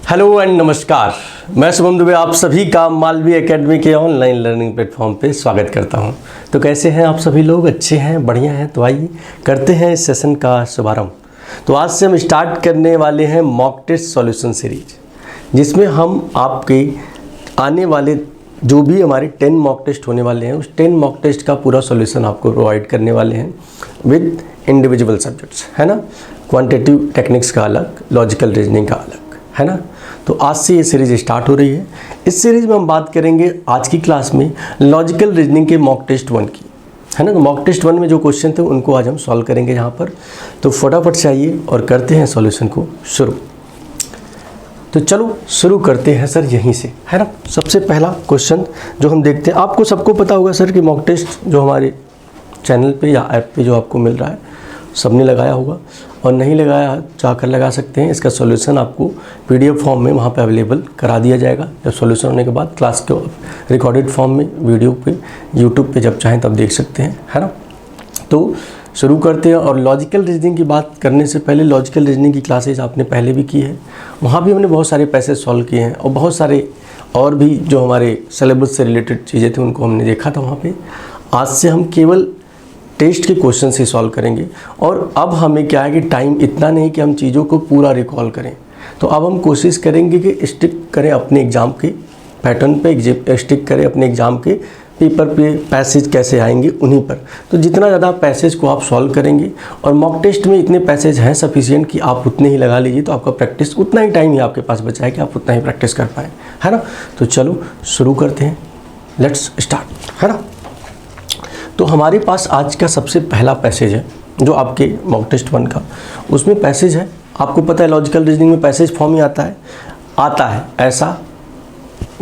Hello and नमस्कार, मैं शुभम दुबे आप सभी का मालवीय एकेडमी के ऑनलाइन लर्निंग प्लेटफॉर्म पे स्वागत करता हूं। तो कैसे हैं आप सभी लोग? अच्छे हैं, बढ़िया हैं? तो आइए करते हैं इस सेशन का शुभारंभ। तो आज से हम स्टार्ट करने वाले हैं मॉक टेस्ट सॉल्यूशन सीरीज, जिसमें हम आपके आने वाले जो भी हमारे 10 मॉक टेस्ट होने वाले हैं उस 10 मॉक टेस्ट का पूरा सॉल्यूशन आपको प्रोवाइड करने वाले हैं विद इंडिविजुअल सब्जेक्ट्स, है ना। क्वांटिटेटिव टेक्निक्स का अलग, लॉजिकल रीजनिंग का अलग, है ना। तो आज से ये सीरीज़ स्टार्ट हो रही है। इस सीरीज़ में हम बात करेंगे आज की क्लास में लॉजिकल रीजनिंग के मॉक टेस्ट 1 की, है ना। तो मॉक टेस्ट 1 में जो क्वेश्चन थे उनको आज हम सॉल्व करेंगे यहाँ पर। तो फटाफट से आइए और करते हैं सॉल्यूशन को शुरू। तो चलो शुरू करते हैं सर यहीं से, है ना। सबसे पहला क्वेश्चन जो हम देखते हैं, आपको सबको पता होगा सर कि मॉक टेस्ट जो हमारे चैनल पे या ऐप पे जो आपको मिल रहा है सबने लगाया होगा, और नहीं लगाया जाकर लगा सकते हैं। इसका सॉल्यूशन आपको पीडीएफ फॉर्म में वहाँ पे अवेलेबल करा दिया जाएगा। जब सॉल्यूशन होने के बाद क्लास के रिकॉर्डेड फॉर्म में वीडियो पे यूट्यूब पे जब चाहें तब देख सकते हैं, है ना। तो शुरू करते हैं। और लॉजिकल रीजनिंग की बात करने से पहले, लॉजिकल रीजनिंग की क्लासेज आपने पहले भी की है, वहाँ भी हमने बहुत सारे पैसेज सॉल्व किए हैं और बहुत सारे और भी जो हमारे सिलेबस से रिलेटेड चीज़ें थी उनको हमने देखा था वहाँ पर। आज से हम केवल टेस्ट के क्वेश्चन से सॉल्व करेंगे। और अब हमें क्या है कि टाइम इतना नहीं कि हम चीज़ों को पूरा रिकॉल करें, तो अब हम कोशिश करेंगे कि स्टिक करें अपने एग्ज़ाम के पैटर्न पे, स्टिक करें अपने एग्ज़ाम के पेपर पे, पैसेज कैसे आएंगे उन्हीं पर। तो जितना ज़्यादा पैसेज को आप सॉल्व करेंगे, और मॉक टेस्ट में इतने पैसेज हैं सफिशिएंट कि आप उतने ही लगा लीजिए, तो आपका प्रैक्टिस उतना ही टाइम ही आपके पास बचा है कि आप उतना ही प्रैक्टिस कर पाएँ, है ना। तो चलो शुरू करते हैं, लेट्स स्टार्ट, है ना। तो हमारे पास आज का सबसे पहला पैसेज है जो आपके मॉक टेस्ट 1 का, उसमें पैसेज है, आपको पता है लॉजिकल रीजनिंग में पैसेज फॉर्म ही आता है ऐसा,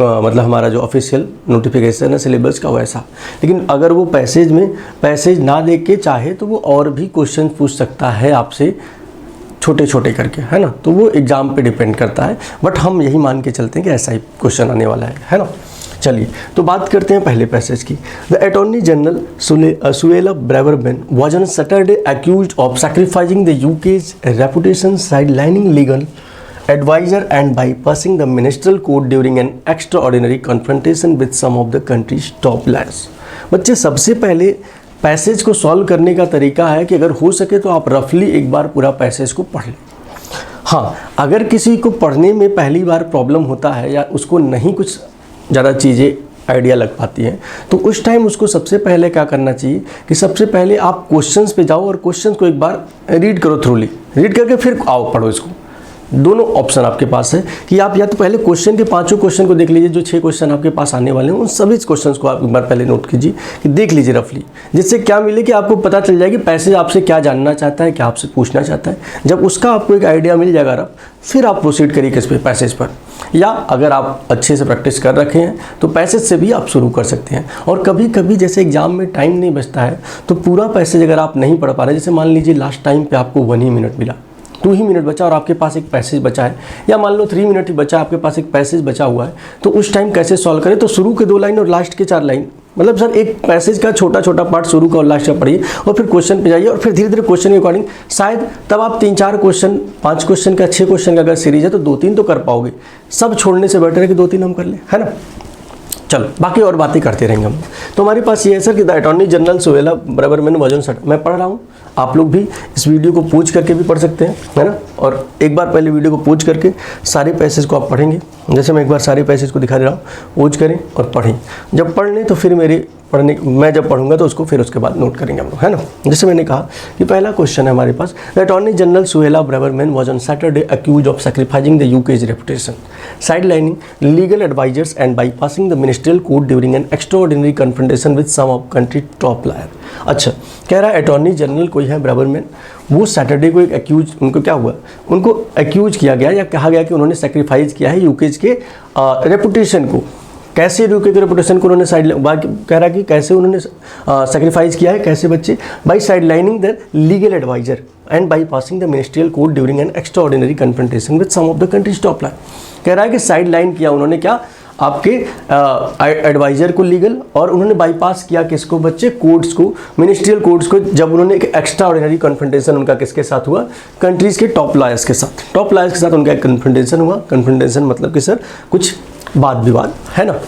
मतलब हमारा जो ऑफिशियल नोटिफिकेशन है सिलेबस का वैसा। लेकिन अगर वो पैसेज में पैसेज ना दे के चाहे तो वो और भी क्वेश्चन पूछ सकता है आपसे, छोटे छोटे करके, है ना। तो वो एग्ज़ाम पे डिपेंड करता है, बट हम यही मान के चलते हैं कि ऐसा ही क्वेश्चन आने वाला है ना। चलिए तो बात करते हैं पहले पैसेज की। The attorney general Suella Braverman was on Saturday accused of sacrificing the UK's reputation, sidelining legal advisor and bypassing the ministerial code during an extraordinary confrontation with some of the country's top lawyers। बच्चे सबसे पहले passage को solve करने का तरीका है कि अगर हो सके तो आप रफली एक बार पूरा पैसेज को पढ़ लें। हाँ, अगर किसी को पढ़ने में पहली बार प्रॉब्लम होता है या उसको नहीं कुछ ज़्यादा चीज़ें आइडिया लग पाती हैं, तो उस टाइम उसको सबसे पहले क्या करना चाहिए कि सबसे पहले आप क्वेश्चंस पे जाओ और क्वेश्चंस को एक बार रीड करो, थ्रूली रीड करके फिर आओ पढ़ो इसको। दोनों ऑप्शन आपके पास है कि आप या तो पहले क्वेश्चन के 5 क्वेश्चन को देख लीजिए, जो 6 क्वेश्चन आपके पास आने वाले हैं उन सभी क्वेश्चंस को आप एक बार पहले नोट कीजिए कि देख लीजिए रफली, जिससे क्या मिले कि आपको पता चल जाएगी पैसेज आपसे क्या जानना चाहता है, क्या आपसे पूछना चाहता है। जब उसका आपको एक आइडिया मिल जाएगा रफ, फिर आप प्रोसीड करिए किस पे, पैसेज पर। या अगर आप अच्छे से प्रैक्टिस कर रखे हैं तो पैसेज से भी आप शुरू कर सकते हैं। और कभी कभी जैसे एग्जाम में टाइम नहीं बचता है तो पूरा पैसेज अगर आप नहीं पढ़ पा रहे, जैसे मान लीजिए लास्ट टाइम पे आपको 1 ही मिनट मिला, 2 ही मिनट बचा और आपके पास एक पैसेज बचा है, या मान लो 3 मिनट ही बचा, आपके पास एक पैसेज बचा हुआ है, तो उस टाइम कैसे सॉल्व करें। तो शुरू के 2 लाइन और लास्ट के 4 लाइन, मतलब सर एक पैसेज का छोटा छोटा पार्ट शुरू का और लास्ट का पढ़िए और फिर क्वेश्चन पे जाइए, और फिर धीरे धीरे क्वेश्चन के अकॉर्डिंग शायद तब आप 3-4 क्वेश्चन, 5 क्वेश्चन का, 6 क्वेश्चन का अगर सीरीज है तो 2-3 तो कर पाओगे। सब छोड़ने से बेटर है कि 2-3 हम कर लें, है ना। चलो बाकी और बातें करते रहेंगे हम। तो हमारे पास ये है सर कि the attorney general Suella Braverman was on Saturday, मैं पढ़ रहा हूँ, आप लोग भी इस वीडियो को पूछ करके भी पढ़ सकते हैं, है ना। और एक बार पहले वीडियो को पूछ करके सारे पैसेज को आप पढ़ेंगे, जैसे मैं एक बार सारे पैसेज को दिखा दे रहा हूँ, पूछ करें और पढ़ें। जब पढ़ लें तो फिर मैं जब पढ़ूंगा तो उसको फिर उसके बाद नोट करेंगे हम लोग, है ना। जैसे मैंने कहा कि पहला क्वेश्चन है हमारे पास, the attorney general Suella Braverman was on Saturday accused of sacrificing the UK's reputation, sidelining legal advisors and bypassing the ministerial code during an extraordinary confrontation with some of country top lawyer। अच्छा, कह रहा है attorney general कोई है Braverman, वो Saturday को एक accused, उनको क्या हुआ, उनको एक्यूज किया गया या कहा गया कि उन्होंने सेक्रीफाइस किया है यूकेज के रेपुटेशन को। कैसे यूके के रेपुटेशन को उन्होंने कह रहा है कि कैसे उन्होंने सेक्रीफाइस किया है, कैसे बच्चे, by sidelining the legal adviser and bypassing the ministerial code during an extraordinary confrontation with some of the country's top line. कह रहा है कि साइड लाइन किया उन्होंने, क्या आपके एडवाइज़र को लीगल, और उन्होंने बाईपास किया किसको बच्चे, कोर्ट्स को, मिनिस्ट्रियल कोर्ट्स को, जब उन्होंने एक एक्स्ट्रा ऑर्डिनरी कन्फ्रंटेशन उनका किसके साथ हुआ, कंट्रीज़ के टॉप लॉयर्स के साथ। टॉप लॉयर्स के साथ उनका एक कन्फ्रंटेशन हुआ। कन्फ्रंटेशन मतलब कि सर कुछ वाद विवाद, है ना।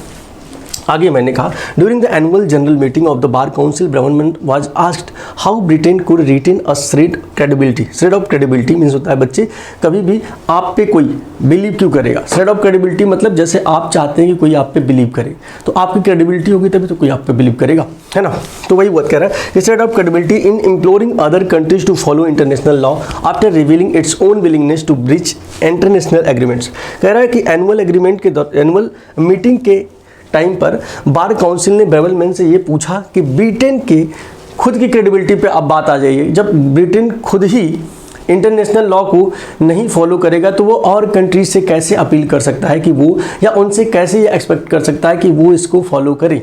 आगे मैंने कहा during the annual general meeting of the bar council Braverman was asked how Britain could retain a shred credibility. Shred of credibility means होता है बच्चे कभी भी आप पे कोई बिलीव क्यों करेगा। श्रेड ऑफ क्रेडिबिलिटी मतलब जैसे आप चाहते हैं कि कोई आप पे बिलीव करे, तो आपकी क्रेडिबिलिटी होगी तभी तो कोई आप पे बिलीव करेगा, है ना। तो वही बात कह रहा है, shred of credibility in imploring other countries to follow international law after revealing its own willingness to breach international agreements. कह रहा है कि एनुअल एग्रीमेंट के एनुअल मीटिंग के टाइम पर बार काउंसिल ने ब्रेवलमैन से ये पूछा कि ब्रिटेन के खुद की क्रेडिबिलिटी पे अब बात आ जाइए। जब ब्रिटेन खुद ही इंटरनेशनल लॉ को नहीं फॉलो करेगा तो वो और कंट्रीज से कैसे अपील कर सकता है कि वो, या उनसे कैसे ये एक्सपेक्ट कर सकता है कि वो इसको फॉलो करें,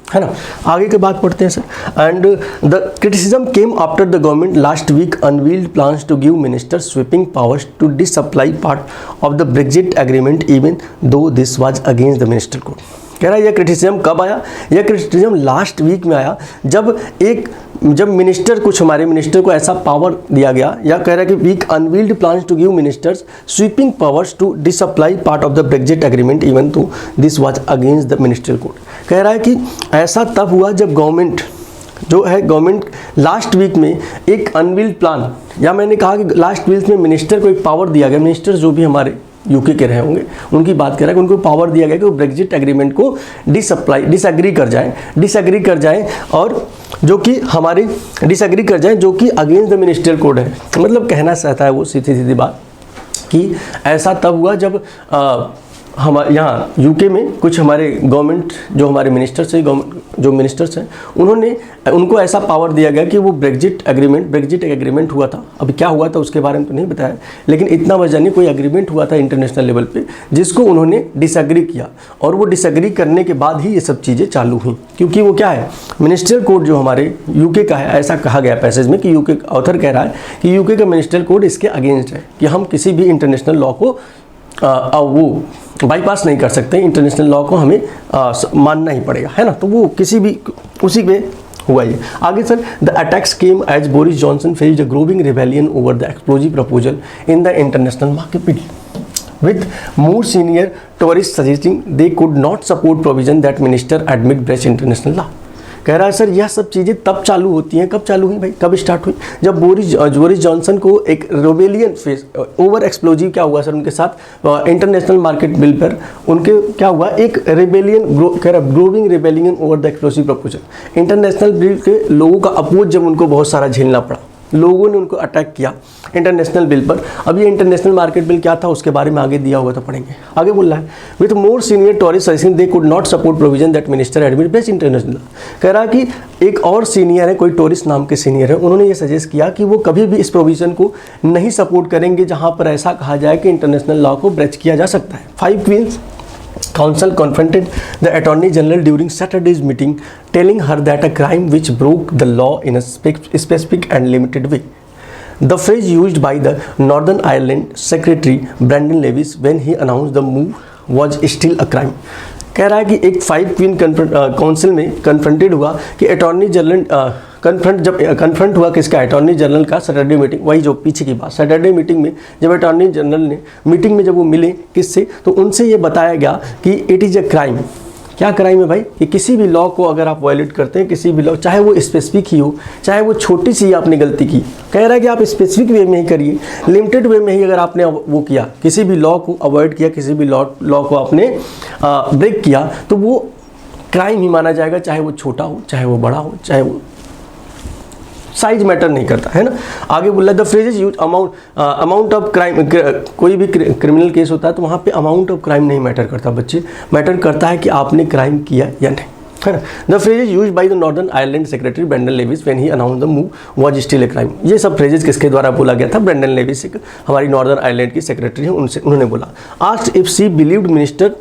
है ना। आगे की बात पढ़ते हैं sir. And the criticism came after the government last week unveiled plans to give ministers sweeping powers to disapply part of the Brexit agreement even though this was against the minister code. कह रहा है यह criticism कब आया, यह criticism last week में आया जब मिनिस्टर, कुछ हमारे मिनिस्टर को ऐसा पावर दिया गया, या कह रहा है कि week unveiled plans to give ministers sweeping powers to disapply part of the Brexit agreement even though this was against the ministerial code. कह रहा है कि ऐसा तब हुआ जब गवर्नमेंट लास्ट वीक में एक अनवील्ड प्लान, या मैंने कहा कि लास्ट वीक में मिनिस्टर को एक पावर दिया गया, मिनिस्टर जो भी हमारे यूके के रहे होंगे उनकी बात कर रहा है कि उनको पावर दिया गया कि वो ब्रेक्जिट एग्रीमेंट को डिसएग्री कर जाए और जो कि हमारे डिसएग्री कर जाए जो कि अगेंस्ट द मिनिस्ट्रियल कोड है। मतलब कहना चाहता है वो सीधी बात कि ऐसा तब हुआ जब हमारे यहाँ यूके में कुछ हमारे गवर्नमेंट जो हमारे मिनिस्टर्स हैं, जो मिनिस्टर्स हैं, उनको ऐसा पावर दिया गया कि वो ब्रेक्जिट एग्रीमेंट हुआ था। अभी क्या हुआ था उसके बारे में तो नहीं बताया, लेकिन इतना वजह नहीं, कोई एग्रीमेंट हुआ था इंटरनेशनल लेवल पे जिसको उन्होंने डिसएग्री किया, और वो डिसएग्री करने के बाद ही ये सब चीज़ें चालू हुई। क्योंकि वो क्या है, मिनिस्ट्रियल कोड जो हमारे यूके का है, ऐसा कहा गया पैसेज में कि यूके ऑथर कह रहा है कि यूके का मिनिस्ट्रियल कोड इसके अगेंस्ट है कि हम किसी भी इंटरनेशनल लॉ को वो बाईपास नहीं कर सकते, इंटरनेशनल लॉ को हमें मानना ही पड़ेगा, है ना। तो वो किसी भी उसी पे हुआ ये। आगे sir, the attacks came as Boris Johnson faced a growing rebellion over the explosive proposal in the international market with more senior tourists suggesting they could not support provision that minister admit breach international law। कह रहा है sir यह सब चीज़ें तब चालू होती हैं, कब चालू हुई भाई, कब स्टार्ट हुई, जब बोरिस जॉनसन को एक रेबेलियन फेस ओवर एक्सप्लोजिव क्या हुआ सर उनके साथ इंटरनेशनल मार्केट बिल पर उनके क्या हुआ, एक रेबेलियन कह रहा growing rebellion over the explosive proposal. International bill के लोगों का अपोज जब उनको बहुत सारा झेलना पड़ा, लोगों ने उनको अटैक किया इंटरनेशनल बिल पर। अब ये इंटरनेशनल मार्केट बिल क्या था उसके बारे में आगे दिया हुआ था, पढ़ेंगे। आगे बोल रहा है with more senior Tories suggestion they could not support provision that minister admit best international. कह रहा कि एक और सीनियर है, कोई टोरिस्ट नाम के सीनियर है, उन्होंने ये सजेस्ट किया कि वो कभी भी इस प्रोविजन को नहीं सपोर्ट करेंगे जहाँ पर ऐसा कहा जाए कि इंटरनेशनल लॉ को ब्रेच किया जा सकता है। 5 queen's Council confronted the Attorney General during Saturday's meeting, telling her that a crime which broke the law in a specific and limited way. The phrase used by the Northern Ireland Secretary Brendan Lewis when he announced the move was still a crime. कह रहा है कि एक 5 queen council में confronted हुआ कि attorney general confront हुआ किसका, अटॉर्नी जनरल का सैटरडे मीटिंग, वही जो पीछे की बात, सैटरडे मीटिंग में जब अटॉर्नी जनरल ने मीटिंग में जब वो मिले किससे, तो उनसे ये बताया गया कि इट इज़ अ क्राइम। क्या क्राइम है भाई, कि किसी भी लॉ को अगर आप वायलेट करते हैं, किसी भी लॉ, चाहे वो स्पेसिफिक ही हो, चाहे वो छोटी सी आपने गलती की, कह रहा है कि आप स्पेसिफिक वे में ही करिए, लिमिटेड वे में ही अगर आपने वो किया, किसी भी लॉ को अवॉइड किया, किसी भी लॉ को आपने ब्रेक किया, तो वो क्राइम ही माना जाएगा, चाहे वो छोटा हो, चाहे वो बड़ा हो, चाहे वो साइज मैटर नहीं करता, है ना। आगे बोल रहा है the phrases use amount of crime, कोई भी क्रिमिनल केस होता है तो वहाँ पे अमाउंट ऑफ क्राइम नहीं मैटर करता बच्चे, मैटर करता है कि आपने क्राइम किया या नहीं, है ना। The phrases used by the Northern Ireland secretary Brendan Lewis when he announced the move was still a crime. ये सब फ्रेजेस किसके द्वारा बोला गया था, ब्रेंडन लेविस, हमारी नॉर्दर्न आयरलैंड की सेक्रेटरी है, उन्होंने बोला। Asked if she believed minister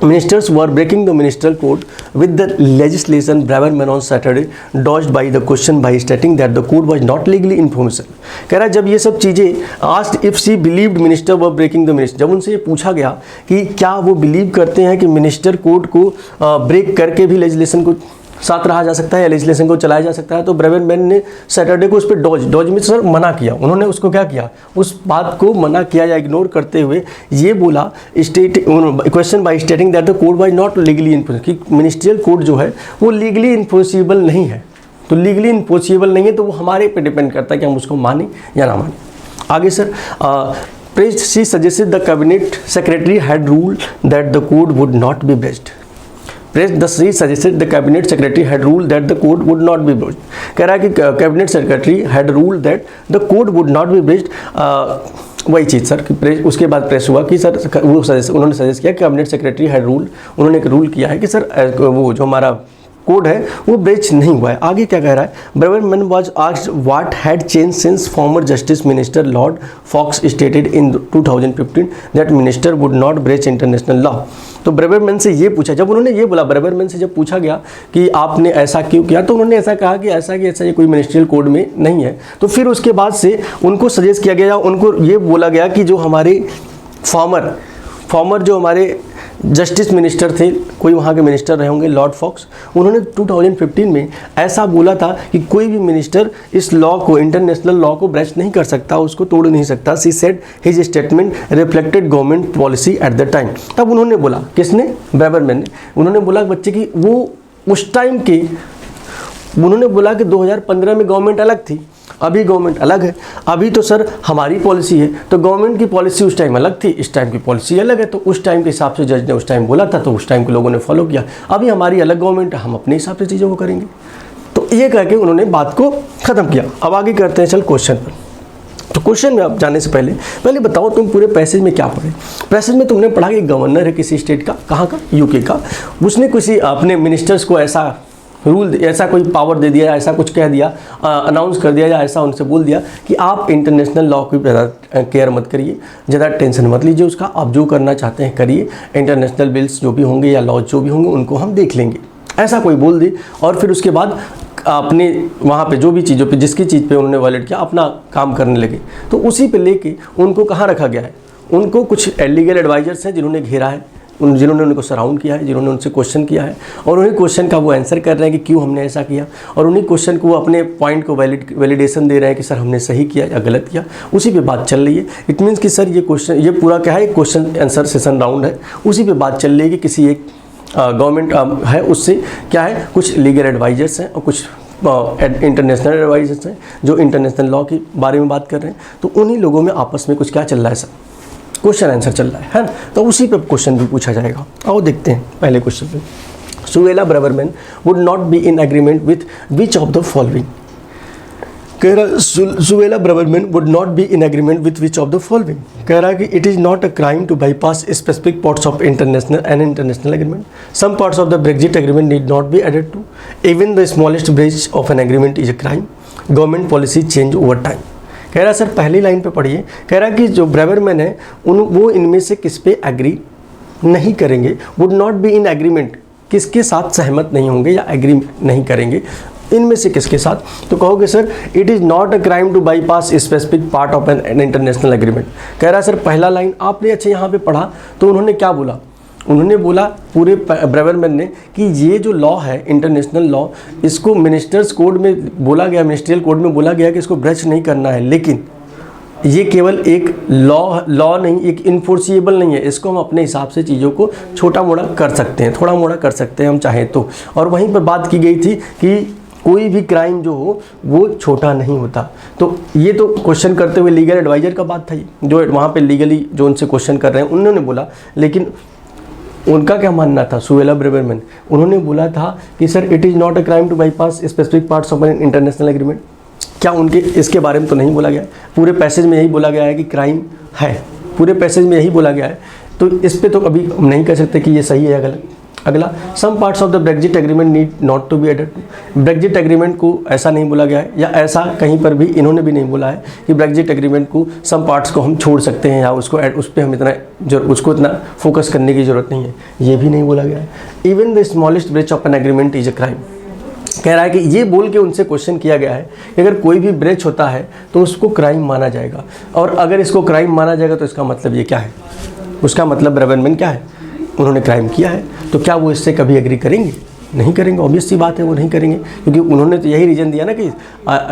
Ministers were breaking the ministerial code with the legislation. Braverman on Saturday dodged by the question by stating that the code was not legally enforceable. कह रहा है जब ये सब चीज़ें asked if she believed minister were breaking the minister, जब उनसे ये पूछा गया कि क्या वो बिलीव करते हैं कि मिनिस्टर कोड को ब्रेक करके भी लेजिस्लेशन को साथ रहा जा सकता है या लेजिस्लेशन को चलाया जा सकता है, तो ब्रेवरमैन ने सैटरडे को उस पर डॉज में सर मना किया। उन्होंने उसको क्या किया, उस बात को मना किया या इग्नोर करते हुए ये बोला question by stating that the code was not legally enforce, कि मिनिस्ट्रियल कोड जो है वो लीगली इन्फोर्सिबल नहीं है। तो लीगली इन्फोर्सिबल नहीं है तो वो हमारे पे डिपेंड करता है कि हम उसको माने या ना माने। आगे sir praise she suggested the cabinet secretary had rule that the code would not be breached. She suggested the cabinet secretary had ruled that the code would not be breached। कह रहा है कि cabinet secretary had ruled that the code would not be breached। वही चीज़ sir कि press, उसके बाद press हुआ कि सर वो उन्होंने सजेस्ट किया, कैबिनेट सेक्रेटरी हैड रूल, उन्होंने एक रूल किया है कि सर वो जो हमारा कोड है वो ब्रेच नहीं हुआ है। आगे क्या कह रहा है, Braverman was asked what had change since former justice minister Lord Fox stated in 2015 that minister would not breach international law. तो ब्रेवरमैन से ये पूछा, जब उन्होंने ये बोला, ब्रेवरमैन से जब पूछा गया कि आपने ऐसा क्यों किया, तो उन्होंने ऐसा कहा कि ऐसा ये कोई मिनिस्ट्रियल कोड में नहीं है। तो फिर उसके बाद से उनको सजेस्ट किया गया, उनको ये बोला गया कि जो हमारे फॉर्मर जो हमारे जस्टिस मिनिस्टर थे, कोई वहाँ के मिनिस्टर रहे होंगे लॉर्ड फॉक्स, उन्होंने 2015 में ऐसा बोला था कि कोई भी मिनिस्टर इस लॉ को, इंटरनेशनल लॉ को ब्रेच नहीं कर सकता, उसको तोड़ नहीं सकता। She said his statement reflected government policy at the time. तब उन्होंने बोला, किसने, ब्रेवरमैन ने, उन्होंने बोला बच्चे की वो उस टाइम के, उन्होंने बोला कि 2015 में गवर्नमेंट अलग थी, अभी गवर्नमेंट अलग है। अभी तो सर हमारी पॉलिसी है, तो गवर्नमेंट की पॉलिसी उस टाइम अलग थी, इस टाइम की पॉलिसी अलग है। तो उस टाइम के हिसाब से जज ने उस टाइम बोला था, तो उस टाइम के लोगों ने फॉलो किया। अभी हमारी अलग गवर्नमेंट है, हम अपने हिसाब से चीज़ों को करेंगे। तो ये कह के उन्होंने बात को ख़त्म किया। अब आगे करते हैं चल क्वेश्चन पर। तो क्वेश्चन में आप जाने से पहले बताओ तुम पूरे पैसेज में क्या पढ़े। पैसेज में तुमने पढ़ा कि गवर्नर है किसी स्टेट का, कहाँ का, यूके का, उसने किसी अपने मिनिस्टर्स को ऐसा रूल, ऐसा कोई पावर दे दिया, ऐसा कुछ कह दिया, अनाउंस कर दिया, या ऐसा उनसे बोल दिया कि आप इंटरनेशनल लॉ की ज़्यादा केयर मत करिए, ज़्यादा टेंशन मत लीजिए उसका, आप जो करना चाहते हैं करिए, इंटरनेशनल बिल्स जो भी होंगे या लॉज जो भी होंगे उनको हम देख लेंगे, ऐसा कोई बोल दे। और फिर उसके बाद अपने वहाँ पे जो भी चीज़ों पे, जिसकी चीज़ पे उन्होंने वायलेट किया, अपना काम करने लगे। तो उसी पे लेके उनको कहाँ रखा गया है, उनको कुछ लीगल एडवाइजर्स हैं जिन्होंने घेरा है, जिन्होंने उनको सराउंड किया है, जिन्होंने उनसे क्वेश्चन किया है, और उन्हीं क्वेश्चन का वो आंसर कर रहे हैं कि क्यों हमने ऐसा किया, और उन्हीं क्वेश्चन को वो अपने पॉइंट को वैलिडेशन दे रहे हैं कि सर हमने सही किया या गलत किया। उसी पे बात चल रही है। इट मीन्स कि सर ये क्वेश्चन, ये पूरा क्या है, क्वेश्चन आंसर सेशन राउंड है, उसी पे बात चल रही है कि किसी एक गवर्नमेंट है उससे क्या है, कुछ लीगल एडवाइजर्स हैं और कुछ इंटरनेशनल एडवाइजर्स हैं जो इंटरनेशनल लॉ के बारे में बात कर रहे हैं। तो उन्हीं लोगों में आपस में कुछ क्या चल रहा है सर, क्वेश्चन आंसर चल रहा है ना। तो उसी पे क्वेश्चन भी पूछा जाएगा। आओ देखते हैं पहले क्वेश्चन पे। Suella Braverman would not be in agreement with which of the following. कह रहा Suella Braverman would not be in agreement with which of the following. कह रहा है कि it is not a crime to bypass specific parts of international agreement. Some parts of the Brexit agreement need not be added to. Even the smallest breach of an agreement is a crime. Government policy change over time. कह रहा है sir पहली line पे पढ़िए। कह रहा है कि जो ब्रेवरमैन है वो इनमें से किस पे एग्री नहीं करेंगे, would not be in agreement, किसके साथ सहमत नहीं होंगे या एग्री नहीं करेंगे, इनमें से किसके साथ। तो कहोगे sir it is not a crime to bypass specific part of an international agreement. कह रहा है सर पहला लाइन आपने अच्छा यहाँ पे पढ़ा तो उन्होंने क्या बोला, उन्होंने बोला पूरे ब्रेवरमैन ने कि ये जो लॉ है इंटरनेशनल लॉ, इसको मिनिस्टर्स कोड में बोला गया, मिनिस्ट्रियल कोड में बोला गया कि इसको ब्रेच नहीं करना है, लेकिन ये केवल एक लॉ नहीं, एक इन्फोर्सिएबल नहीं है, इसको हम अपने हिसाब से चीज़ों को छोटा मोटा कर सकते हैं, थोड़ा मोटा कर सकते हैं हम चाहें तो। और वहीं पर बात की गई थी कि कोई भी क्राइम जो हो वो छोटा नहीं होता। तो ये तो क्वेश्चन करते हुए लीगल एडवाइजर का बात था, जो वहाँ पे लीगली जो उनसे क्वेश्चन कर रहे हैं उन्होंने बोला, लेकिन उनका क्या मानना था सुएला ब्रेवरमैन, उन्होंने बोला था कि sir it is not a crime to bypass specific parts of an international agreement. क्या उनके इसके बारे में तो नहीं बोला गया, पूरे पैसेज में यही बोला गया है कि क्राइम है, पूरे पैसेज में यही बोला गया है। तो इस पे तो अभी हम नहीं कह सकते कि ये सही है या गलत। अगला, some parts of the Brexit agreement need not to be added to. Brexit agreement को ऐसा नहीं बोला गया है, या ऐसा कहीं पर भी इन्होंने भी नहीं बोला है कि ब्रेग्जिट एग्रीमेंट को सम पार्ट्स को हम छोड़ सकते हैं या उसको उस पर हम उसको इतना फोकस करने की ज़रूरत नहीं है, ये भी नहीं बोला गया है। Even the smallest breach of an agreement is a crime. कह रहा है कि ये बोल के उनसे क्वेश्चन किया गया है कि अगर कोई भी ब्रेच होता है तो उसको क्राइम माना जाएगा, और अगर इसको क्राइम माना जाएगा तो इसका मतलब ये क्या है, उसका मतलब ब्रेबरमैन क्या है, उन्होंने क्राइम किया है। तो क्या वो इससे कभी एग्री करेंगे? नहीं करेंगे, ऑब्वियस सी बात है, वो नहीं करेंगे, क्योंकि उन्होंने तो यही रीज़न दिया ना कि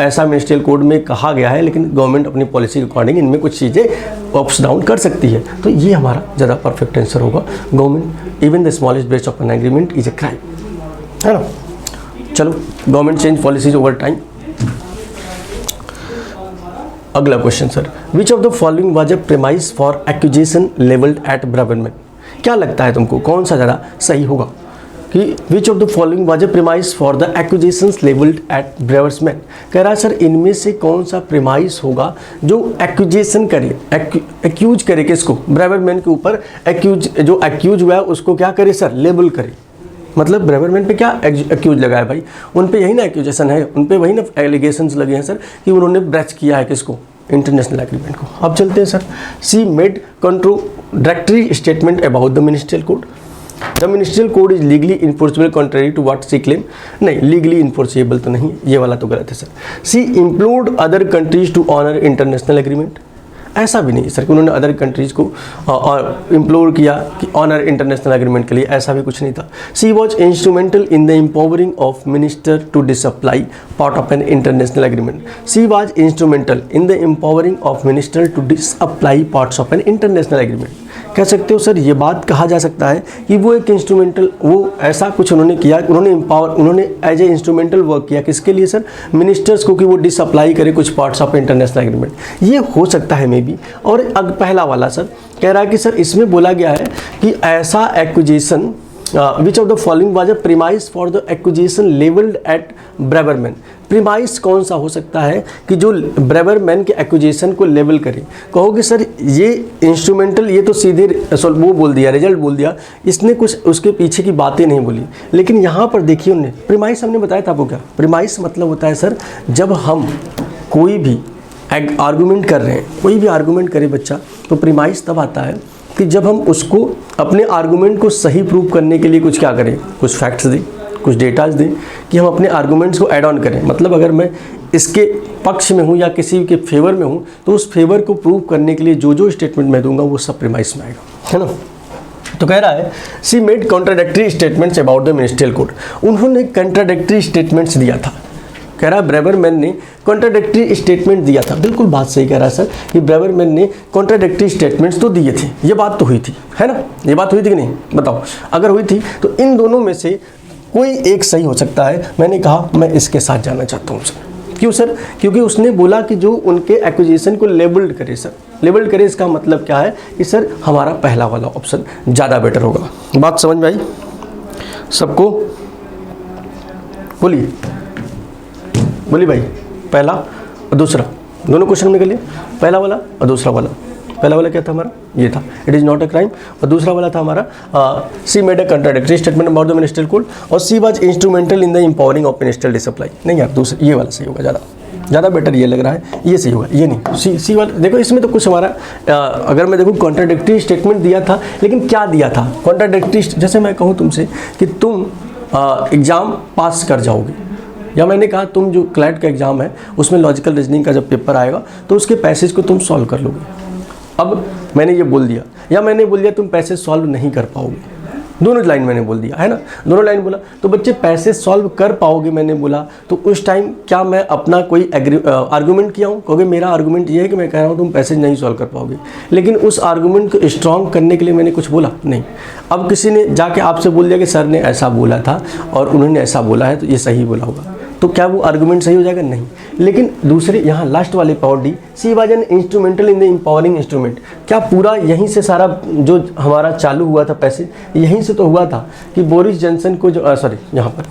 ऐसा मिनिस्ट्रियल कोड में कहा गया है, लेकिन गवर्नमेंट अपनी पॉलिसी के अकॉर्डिंग इनमें कुछ चीज़ें अप्स डाउन कर सकती है। तो ये हमारा ज़्यादा परफेक्ट आंसर होगा, government even the smallest breach of an agreement is a crime, है ना। चलो, government change policies over time. अगला question sir, which of the following was a premise for accusation levelled at Braverman. क्या लगता है तुमको कौन सा ज़्यादा सही होगा कि which of the following was a premise for the accusations levelled at Braverman. कह रहा है सर इनमें से कौन सा प्रेमाइस होगा जो एक्यूजेशन करे, एक्यूज करे किसको, ब्रेबरमैन के ऊपर जो एक्यूज हुआ है उसको क्या करे सर, लेबल करे। मतलब ब्रेबरमैन पे क्या एक्यूज लगा है भाई, उन पे यही ना एक्यूजेशन है, उन पे वही ना एलिगेशंस लगे हैं सर कि उन्होंने ब्रेच किया है किसको, इंटरनेशनल एग्रीमेंट को। अब चलते हैं sir, she made contradictory statement about the ministerial code. The ministerial code is legally enforceable contrary to what she claim. नहीं, लीगली इन्फोर्सेबल तो नहीं, ये वाला तो गलत है sir. She implored other countries to honour international agreement. ऐसा भी नहीं सर कि उन्होंने अदर कंट्रीज़ को इम्प्लोर किया कि ऑनर इंटरनेशनल एग्रीमेंट के लिए, ऐसा भी कुछ नहीं था। She was instrumental in the empowering of minister to disapply part of an international agreement. She was instrumental in the empowering of minister to disapply parts of an international agreement. कह सकते हो सर, ये बात कहा जा सकता है कि वो एक इंस्ट्रूमेंटल, वो ऐसा कुछ उन्होंने किया, उन्होंने एज ए इंस्ट्रूमेंटल वर्क किया किसके लिए सर, मिनिस्टर्स को, कि वो डिसअप्लाई करे कुछ पार्ट्स ऑफ इंटरनेशनल एग्रीमेंट। ये हो सकता है मे बी। और पहला वाला सर कह रहा है कि सर इसमें बोला गया है कि ऐसा acquisition which of the following was a premise for the acquisition levelled at Braverman. Premise कौन सा हो सकता है कि जो ब्रेबरमैन के एक्विजिशन को लेवल करे। कहोगे सर ये इंस्ट्रूमेंटल, ये तो सीधे वो बोल दिया, रिजल्ट बोल दिया, इसने कुछ उसके पीछे की बातें नहीं बोली। लेकिन यहाँ पर देखिए उन्होंने प्रीमाइस, हमने बताया था आपको क्या प्रीमाइस मतलब होता है सर, जब हम कोई भी आर्गूमेंट कर रहे हैं, कोई भी आर्गूमेंट करे बच्चा, तो प्रीमाइस तब आता है कि जब हम उसको अपने आर्गूमेंट को सही प्रूव करने के लिए कुछ क्या करें, कुछ फैक्ट्स दें, कुछ डेटाज दें, कि हम अपने आर्गूमेंट्स को ऐड ऑन करें। मतलब अगर मैं इसके पक्ष में हूँ या किसी के फेवर में हूँ, तो उस फेवर को प्रूव करने के लिए जो जो स्टेटमेंट मैं दूंगा वो सब प्रीमाइस में आएगा, है ना। तो कह रहा है सी made contradictory statements about the ministerial code. उन्होंने कॉन्ट्राडिक्टरी स्टेटमेंट्स दिया था। कह रहा है ब्रेबरमैन ने कॉन्ट्राडिक्टरी स्टेटमेंट दिया था। बिल्कुल बात सही कह रहा है सर कि ब्रेबरमैन ने कॉन्ट्राडिक्टरी स्टेटमेंट्स तो दिए थे, ये बात तो हुई थी, है ना, ये बात हुई थी कि नहीं बताओ। अगर हुई थी तो इन दोनों में से कोई एक सही हो सकता है। मैंने कहा मैं इसके साथ जाना चाहता हूँ सर। क्यों सर? क्योंकि उसने बोला कि जो उनके एक्विजिशन को लेबल्ड करे सर। लेबल्ड करे इसका मतलब क्या है कि सर हमारा पहला वाला ऑप्शन ज़्यादा बेटर होगा। बात समझ में आई सबको? बोलिए भाई, पहला और दूसरा दोनों क्वेश्चन में कर लिया, पहला वाला और दूसरा वाला। पहला वाला क्या था हमारा, ये था it is not a crime, और दूसरा वाला था हमारा she made a contradictory statement about the ministerial code, और she was instrumental in the empowering of ministerial disapply. नहीं यार, दूसरा ये वाला सही होगा, ज़्यादा बेटर ये लग रहा है, ये सही होगा, ये नहीं। सी वाला देखो, इसमें तो कुछ हमारा अगर मैं देखूँ कॉन्ट्राडिक्टरी स्टेटमेंट दिया था, लेकिन क्या दिया था कॉन्ट्राडिक्टरी। जैसे मैं कहूँ तुमसे कि तुम एग्ज़ाम पास कर जाओगे, या मैंने कहा तुम जो क्लैट का एग्ज़ाम है उसमें लॉजिकल रीजनिंग का जब पेपर आएगा तो उसके पैसेज को तुम सॉल्व कर लोगे। अब मैंने ये बोल दिया, या मैंने बोल दिया तुम पैसेज सॉल्व नहीं कर पाओगे, दोनों लाइन मैंने बोल दिया, है ना, दोनों लाइन बोला। तो बच्चे पैसेज सॉल्व कर पाओगे मैंने बोला, तो उस टाइम क्या मैं अपना कोई आर्गूमेंट किया हूँ? क्योंकि मेरा आर्गूमेंट ये है कि मैं कह रहा हूँ तुम पैसेज नहीं सॉल्व कर पाओगे, लेकिन उस आर्गूमेंट को स्ट्रॉन्ग करने के लिए मैंने कुछ बोला नहीं। अब किसी ने जाके आपसे बोल दिया कि सर ने ऐसा बोला था और उन्होंने ऐसा बोला है तो ये सही बोला होगा, तो क्या वो आर्गूमेंट सही हो जाएगा? नहीं। लेकिन दूसरे यहाँ लास्ट वाले power D, she was an instrumental in the empowering instrument. क्या पूरा यहीं से सारा जो हमारा चालू हुआ था पैसे, यहीं से तो हुआ था कि बोरिस जॉनसन को जो यहाँ पर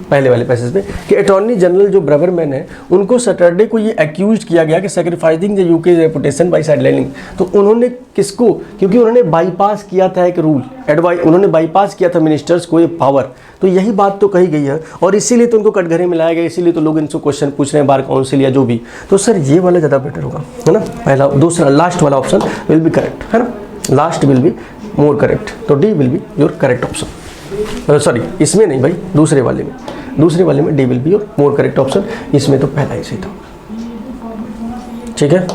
पहले वाले पैसेज पे कि अटॉर्नी जनरल जो ब्रेवरमैन है उनको सैटरडे को ये एक्यूज किया गया कि sacrificing the UK reputation by sidelining. तो उन्होंने किसको, क्योंकि उन्होंने बाईपास किया था एक रूल, उन्होंने बाईपास किया था मिनिस्टर्स को ये पावर, तो यही बात तो कही गई है और इसीलिए तो उनको कटघरे में लाया गया, इसीलिए तो लोग इनसे क्वेश्चन पूछ रहे हैं बार काउंसिल या जो भी। तो सर ये वाला ज़्यादा बेटर होगा, है ना, पहला, दूसरा लास्ट वाला ऑप्शन विल बी करेक्ट, है ना, last will be more correct, तो D will be your correct option. Sorry इसमें नहीं भाई, दूसरे वाले में D will be your more correct option, इसमें तो पहला ही सही था। ठीक है,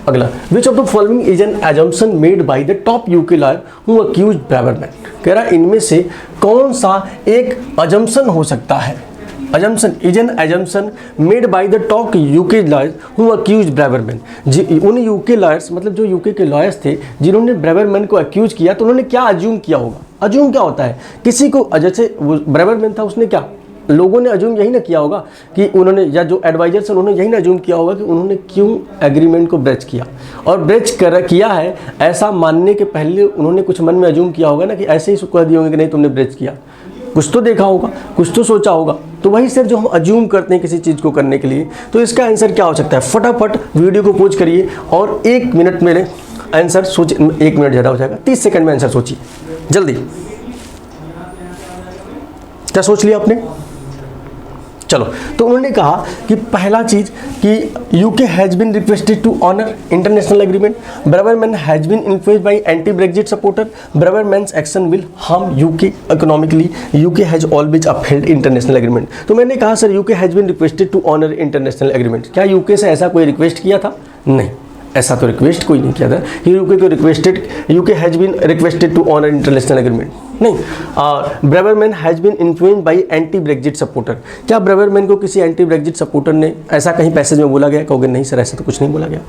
अगला, which of the following is an assumption made by the top UK lawyer who accused Braverman. कह रहा है इनमें से कौन सा एक अजम्पशन हो सकता है, assumption is an assumption made by the top UK lawyers who accused Braverman. उन यूके लॉयर्स मतलब जो यूके के लॉयर्स थे जिन्होंने ब्रेवरमैन को अक्यूज किया, तो उन्होंने क्या अज्यूम किया होगा। अज्यूम क्या होता है, किसी को, जैसे वो ब्रेवरमैन था उसने क्या, लोगों ने अज्यूम यही ना किया होगा कि उन्होंने, या जो एडवाइजर्स हैं उन्होंने यही ना अज्यूम किया होगा कि उन्होंने क्यों एग्रीमेंट को ब्रेच किया, और ब्रेच किया है ऐसा मानने के पहले उन्होंने कुछ मन में अज्यूम किया होगा ना कि ऐसे ही कह दिए होंगे कि नहीं तुमने ब्रेच किया, कुछ तो देखा होगा, कुछ तो सोचा होगा। तो वही सर जो हम अज्यूम करते हैं किसी चीज़ को करने के लिए, तो इसका आंसर क्या हो सकता है। फटाफट वीडियो को पॉज करिए और 1 मिनट मेरे आंसर सोचिए, 1 मिनट ज़्यादा हो जाएगा, 30 सेकंड में आंसर सोचिए जल्दी। क्या सोच लिया आपने, चलो। तो उन्होंने कहा कि पहला चीज कि UK has been requested to honour international agreement, Braverman has been influenced by anti Brexit supporter, Braverman's action will harm UK economically, UK has always upheld international agreement. तो मैंने कहा sir UK has been requested to honour international agreement, क्या UK से ऐसा कोई request किया था, नहीं, ऐसा तो रिक्वेस्ट कोई नहीं किया था। यूके को requested, UK has been requested to honour international agreement, नहीं। Braverman has been influenced by anti Brexit supporter, क्या ब्रेवरमैन को किसी एंटी ब्रेक्जिट सपोर्टर ने ऐसा कहीं पैसेज में बोला गया, कहोगे नहीं सर ऐसा तो कुछ नहीं बोला गया।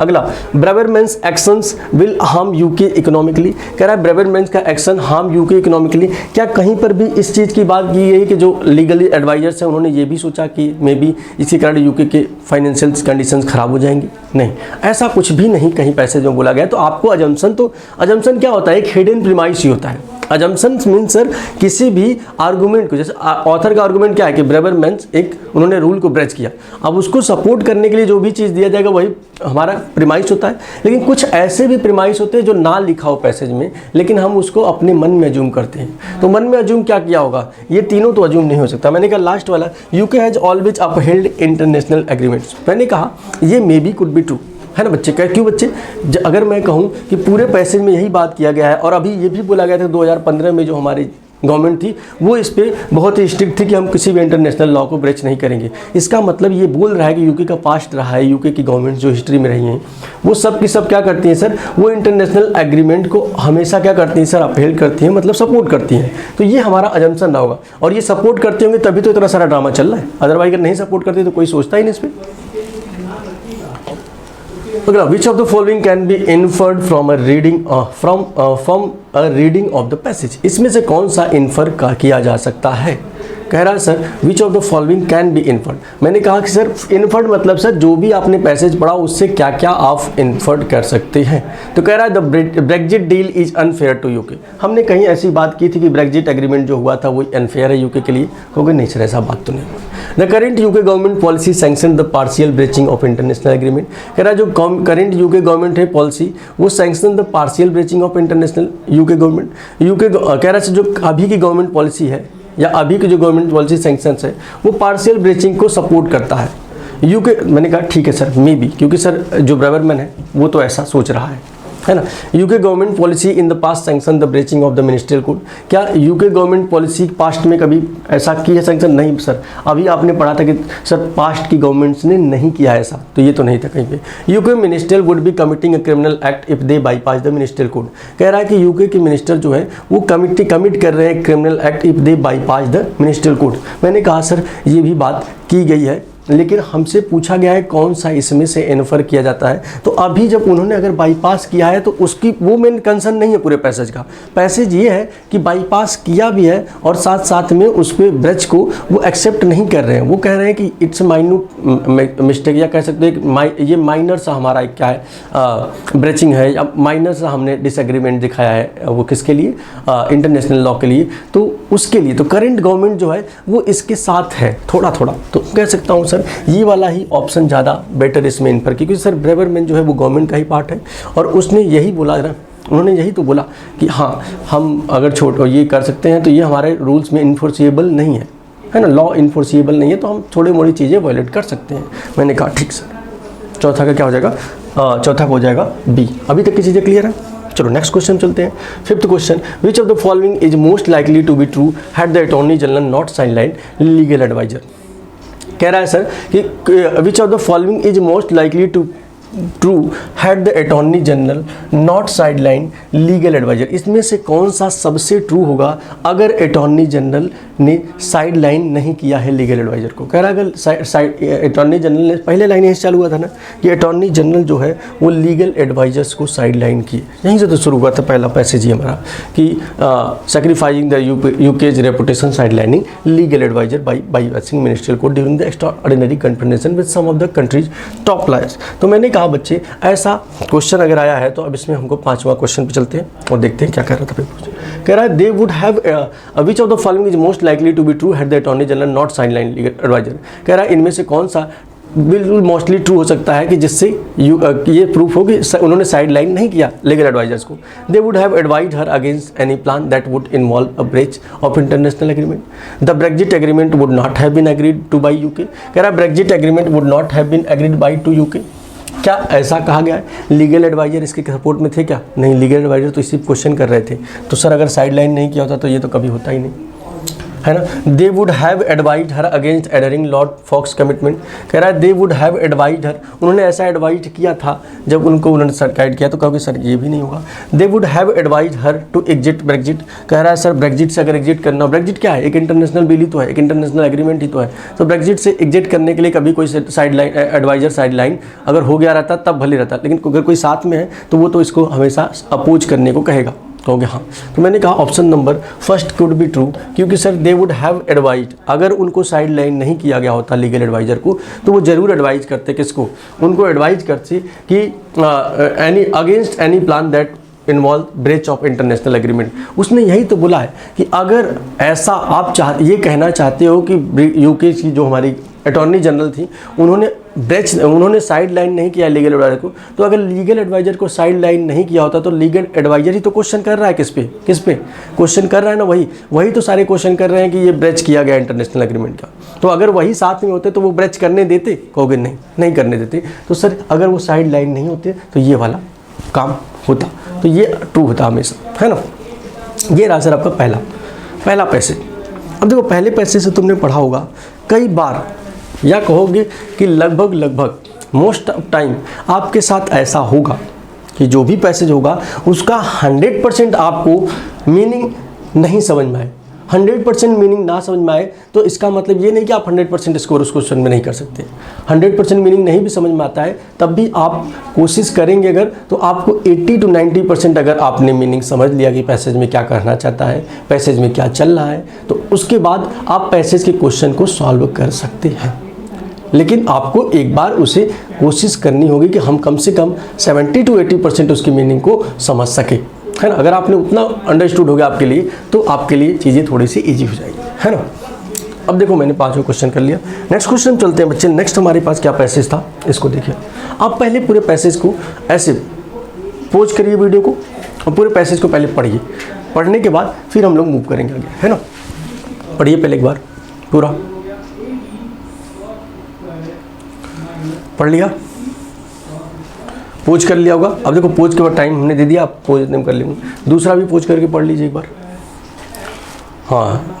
अगला, Braverman's actions will harm UK economically, कह रहा है ब्रेवरमैन्स का एक्शन हार्म यूके इकोनॉमिकली, क्या कहीं पर भी इस चीज़ की बात की गई कि जो लीगली एडवाइजर्स हैं उन्होंने ये भी सोचा कि मे बी इसके कारण यूके के फाइनेंशियल कंडीशंस खराब हो जाएंगी, नहीं, ऐसा कुछ भी नहीं कहीं पैसेज में बोला गया। तो आपको अजम्पशन, तो अजम्पशन क्या होता है, एक हिडन प्रीमाइस ही होता है। अजम्पशन मीन्स सर किसी भी आर्गूमेंट को, जैसे ऑथर का आर्गूमेंट क्या है कि ब्रेवरमैन्स एक उन्होंने रूल को ब्रेच किया, अब उसको सपोर्ट करने के लिए जो भी चीज़ दिया जाएगा वही हमारा प्रीमाइस होता है। लेकिन कुछ ऐसे भी प्रीमाइस होते हैं जो ना लिखा हो पैसेज में, लेकिन हम उसको अपने मन में अज्यूम करते हैं। तो मन में अज्यूम क्या किया होगा, ये तीनों तो अज्यूम नहीं हो सकता। मैंने कहा लास्ट वाला, UK has always upheld international agreements, मैंने कहा ये may be could be true, है ना बच्चे। क्यों बच्चे, अगर मैं कहूँ कि पूरे पैसेज में यही बात किया गया है और अभी ये भी बोला गया था 2015 में जो हमारी गवर्नमेंट थी वो इस पे बहुत ही स्ट्रिक्ट थी कि हम किसी भी इंटरनेशनल लॉ को ब्रेच नहीं करेंगे, इसका मतलब ये बोल रहा है कि यूके का पास्ट रहा है, यूके की गवर्नमेंट जो हिस्ट्री में रही हैं वो सब की सब क्या करती हैं सर, वो इंटरनेशनल एग्रीमेंट को हमेशा क्या करती हैं सर, अपहेल्ड करती हैं, मतलब सपोर्ट करती हैं। तो ये हमारा अजम्पशन रहा होगा, और ये सपोर्ट करते होंगे तभी तो इतना सारा ड्रामा चल रहा है, अदरवाइज अगर नहीं सपोर्ट करते तो कोई सोचता ही नहीं इस पर। Which of the following can be inferred from a reading from a reading of the passage, इसमें से कौन सा इन्फर किया जा सकता है। कह रहा है sir which of the following can be inferred, मैंने कहा कि सर इन्फर्ड मतलब सर जो भी आपने पैसेज पढ़ा उससे क्या क्या आप इन्फर्ड कर सकते हैं। तो कह रहा है the Brexit deal is unfair to UK, हमने कहीं ऐसी बात की थी कि ब्रेक्जिट एग्रीमेंट जो हुआ था वो अनफेयर है यूके के लिए, होगा नहीं सर ऐसा बात तो नहीं हुआ। The current UK government policy sanction the partial breaching of international agreement, कह रहा है जो करेंट यूके गवर्नमेंट है पॉलिसी वो sanction the partial breaching of international UK government, UK कह रहा है जो अभी की गवर्नमेंट पॉलिसी है या अभी की जो गवर्नमेंट पॉलिसी सैंक्शंस है वो पार्शियल ब्रेचिंग को सपोर्ट करता है यूके। मैंने कहा ठीक है सर मे बी, क्योंकि सर जो ब्रेवरमैन है वो तो ऐसा सोच रहा है ना। UK government policy in the past sanction the breaching of the ministerial code, क्या यूके गवर्नमेंट पॉलिसी पास्ट में कभी ऐसा की है सैंक्शन, नहीं सर। अभी आपने पढ़ा था कि सर पास्ट की गवर्नमेंट्स ने नहीं किया ऐसा, तो ये तो नहीं था कहीं पे। UK minister would be committing a criminal act if they bypass the ministerial code, कह रहा है कि यूके के मिनिस्टर जो है वो कमिट कर रहे हैं criminal act if they bypass the ministerial code. मैंने कहा सर ये भी बात की गई है लेकिन हमसे पूछा गया है कौन सा इसमें से इन्फर किया जाता है। तो अभी जब उन्होंने अगर बाईपास किया है तो उसकी वो मेन कंसर्न नहीं है पूरे पैसेज का। पैसेज ये है कि बाईपास किया भी है और साथ साथ में उस पर ब्रज को वो एक्सेप्ट नहीं कर रहे हैं। वो कह रहे हैं कि इट्स माइन्यूट मिस्टेक, या कह सकते हैं कि ये माइनर सा हमारा क्या है ब्रेचिंग है, या माइनर सा हमने डिसएग्रीमेंट दिखाया है। वो किसके लिए? इंटरनेशनल लॉ के लिए। तो उसके लिए तो करंट गवर्नमेंट जो है वो इसके साथ है थोड़ा थोड़ा। तो कह सकता हूँ सर ये वाला ही ऑप्शन ज़्यादा बेटर इसमें इन पर, क्योंकि सर ब्रेवरमैन जो है वो गवर्नमेंट का ही पार्ट है और उसने यही बोला ना, उन्होंने यही तो बोला कि हाँ हम अगर ये कर सकते हैं तो ये हमारे रूल्स में इन्फोर्सिएबल नहीं है ना, लॉ इन्फोर्सिएबल नहीं है, तो हम थोड़ी मोड़ी चीज़ें वायलेट कर सकते हैं। मैंने कहा ठीक सर। चौथा का क्या हो जाएगा? चौथा हो जाएगा बी। अभी तक की चीज़ें क्लियर है? चलो नेक्स्ट क्वेश्चन चलते हैं। Fifth question, which of the following is most likely to be true had the attorney general not sideline legal adviser. कह रहा है सर कि which of the following is most likely to true had the attorney general not sideline legal adviser. इसमें से कौन सा सबसे true होगा अगर अटॉर्नी जनरल ने साइडलाइन नहीं किया है लीगल एडवाइजर को? कह रहा है अगर अटॉर्नी जनरल ने, पहले लाइन यहीं से चालू हुआ था ना कि अटॉर्नी जनरल जो है वो लीगल एडवाइजर्स को साइडलाइन किए, यहीं से तो शुरू हुआ था पहला पैसेज ही हमारा कि sacrificing the UK's reputation sidelining legal adviser by using ministerial code during the extraordinary confrontation with some of the country's top lawyers. तो मैंने कहा बच्चे ऐसा क्वेश्चन अगर आया है तो अब इसमें हमको पांचवा क्वेश्चन पे चलते हैं और देखते हैं क्या कह रहा था पेपर। कह रहा है they would have which of the following is most likely to be true had the attorney general not sideline legal adviser. कह रहा है इनमें से कौन सा बिल्कुल मोस्टली ट्रू हो सकता है कि जिससे ये प्रूफ हो कि उन्होंने साइड लाइन नहीं किया लीगल एडवाइजर्स को। They would have advise her against any plan that would involve a breach of international agreement. The Brexit agreement would not have been agreed to by UK. कह रहा है Brexit agreement would not have been agreed by to UK. क्या ऐसा कहा गया है? Legal adviser इसके support में थे क्या? नहीं, लीगल एडवाइजर तो इसी क्वेश्चन कर रहे थे। तो सर अगर साइड लाइन नहीं किया होता तो ये तो कभी होता ही नहीं, है ना। They would have advise her against adhering lord Fox commitment. कह रहा है they would have advise her, उन्होंने ऐसा एडवाइज किया था जब उन्होंने सर गाइड किया, तो कहोगे सर ये भी नहीं होगा। They would have advise her to exit Brexit. कह रहा है सर ब्रेक्जिट से अगर एग्जिट करना, ब्रेक्जिट क्या है? एक इंटरनेशनल बिल ही तो है, एक इंटरनेशनल एग्रीमेंट ही तो है। तो ब्रेक्जिट से एग्जिट करने के लिए कभी कोई sideline adviser sideline अगर हो गया रहता तब भले रहता, लेकिन अगर कोई साथ में है तो वो तो इसको हमेशा अपोज करने को कहेगा। कहोगे हाँ। तो मैंने कहा option number first could be true, क्योंकि sir they would have advise, अगर उनको साइड लाइन नहीं किया गया होता लीगल एडवाइजर को तो वो जरूर एडवाइज करते। किसको? उनको एडवाइज करते कि any against any plan that involve breach of international agreement. उसने यही तो बोला है कि अगर ऐसा आप ये कहना चाहते हो कि यूके की जो हमारी अटॉर्नी जनरल थी उन्होंने साइड लाइन नहीं किया लीगल एडवाइजर को, तो अगर लीगल एडवाइजर को साइड लाइन नहीं किया होता तो लीगल एडवाइजर ही तो क्वेश्चन कर रहा है। किस पे क्वेश्चन कर रहा है ना, वही तो सारे क्वेश्चन कर रहे हैं कि ये ब्रेच किया गया इंटरनेशनल एग्रीमेंट का। तो अगर वही साथ में होते तो वो ब्रेच करने देते? कहोगे नहीं करने देते। तो सर अगर वो साइड लाइन नहीं होते तो ये वाला काम होता, तो ये ट्रू होता हमेशा, है ना। ये रहा सर आपका पहला पैसेज। अब देखो पहले पैसेज से तुमने पढ़ा होगा कई बार, या कहोगे कि लगभग मोस्ट ऑफ टाइम आपके साथ ऐसा होगा कि जो भी पैसेज होगा उसका 100% आपको मीनिंग नहीं समझ में आए। 100% मीनिंग ना समझ में आए तो इसका मतलब ये नहीं कि आप 100% स्कोर उस क्वेश्चन में नहीं कर सकते। 100% मीनिंग नहीं भी समझ में आता है तब भी आप कोशिश करेंगे अगर, तो आपको 80 to 90% अगर आपने मीनिंग समझ लिया कि पैसेज में क्या कहना चाहता है, पैसेज में क्या चल रहा है, तो उसके बाद आप पैसेज के क्वेश्चन को सॉल्व कर सकते हैं। लेकिन आपको एक बार उसे कोशिश करनी होगी कि हम कम से कम 70 to 80% उसकी मीनिंग को समझ सके, है ना। अगर आपने उतना अंडरस्टूड हो गया आपके लिए तो आपके लिए चीज़ें थोड़ी सी ईजी हो जाएगी, है ना। अब देखो मैंने 5वां क्वेश्चन कर लिया। नेक्स्ट क्वेश्चन चलते हैं बच्चे। नेक्स्ट हमारे पास क्या पैसेज था इसको देखिए। आप पहले पूरे पैसेज को ऐसे पोज करिए वीडियो को और पूरे पैसेज को पहले पढ़िए। पढ़ने के बाद फिर हम लोग मूव करेंगे आगे, है ना। पढ़िए पहले एक बार पूरा। पढ़ लिया? पोज कर लिया होगा। अब देखो पोज के बाद टाइम हमने दे दिया, आप पोज नहीं कर लेंगे, दूसरा भी पोज करके पढ़ लीजिए एक बार। हाँ,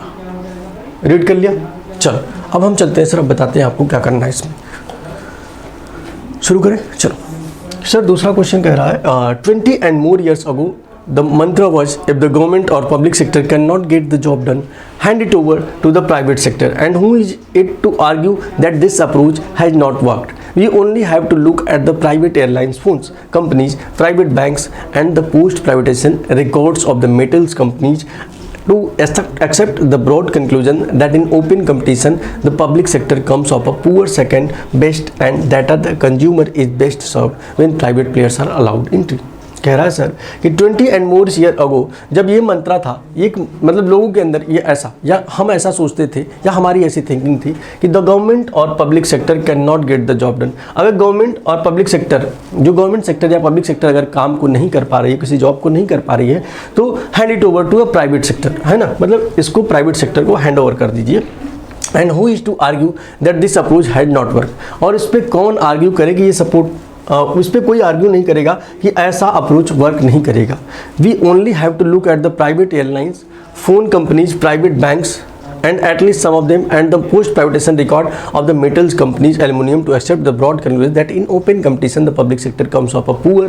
रीड कर लिया। चलो अब हम चलते हैं सर, अब बताते हैं आपको क्या करना है इसमें। शुरू करें? चलो सर दूसरा क्वेश्चन कह रहा है 20 and more years ago the mantra was, if the government or public sector cannot get the job done, hand it over to the private sector. And who is it to argue that this approach has not worked? We only have to look at the private airlines, phones companies, private banks, and the post-privatization records of the metals companies to accept the broad conclusion that in open competition the public sector comes up a poor second best, and that the consumer is best served when private players are allowed entry. कह रहा है sir कि 20 and more year ago जब ये मंत्रा था, ये मतलब लोगों के अंदर ये ऐसा, या हम ऐसा सोचते थे, या हमारी ऐसी थिंकिंग थी कि the government or public sector can not get the job done. अगर गवर्नमेंट और पब्लिक सेक्टर, जो गवर्नमेंट सेक्टर या पब्लिक सेक्टर अगर काम को नहीं कर पा रही है, किसी जॉब को नहीं कर पा रही है, तो hand it over to a private sector, है ना, मतलब इसको प्राइवेट सेक्टर को हैंड ओवर कर दीजिए। And who is to argue that this approach had not work. और इस पर कौन आर्ग्यू करे कि ये सपोर्ट, उस पर कोई आर्ग्यू नहीं करेगा कि ऐसा अप्रोच वर्क नहीं करेगा। We only have to look at the private airlines, phone companies, private banks, and at least some of them, and the post privatization record of the metals companies, aluminium, to accept the broad conclusion that in open competition the public sector comes up a poor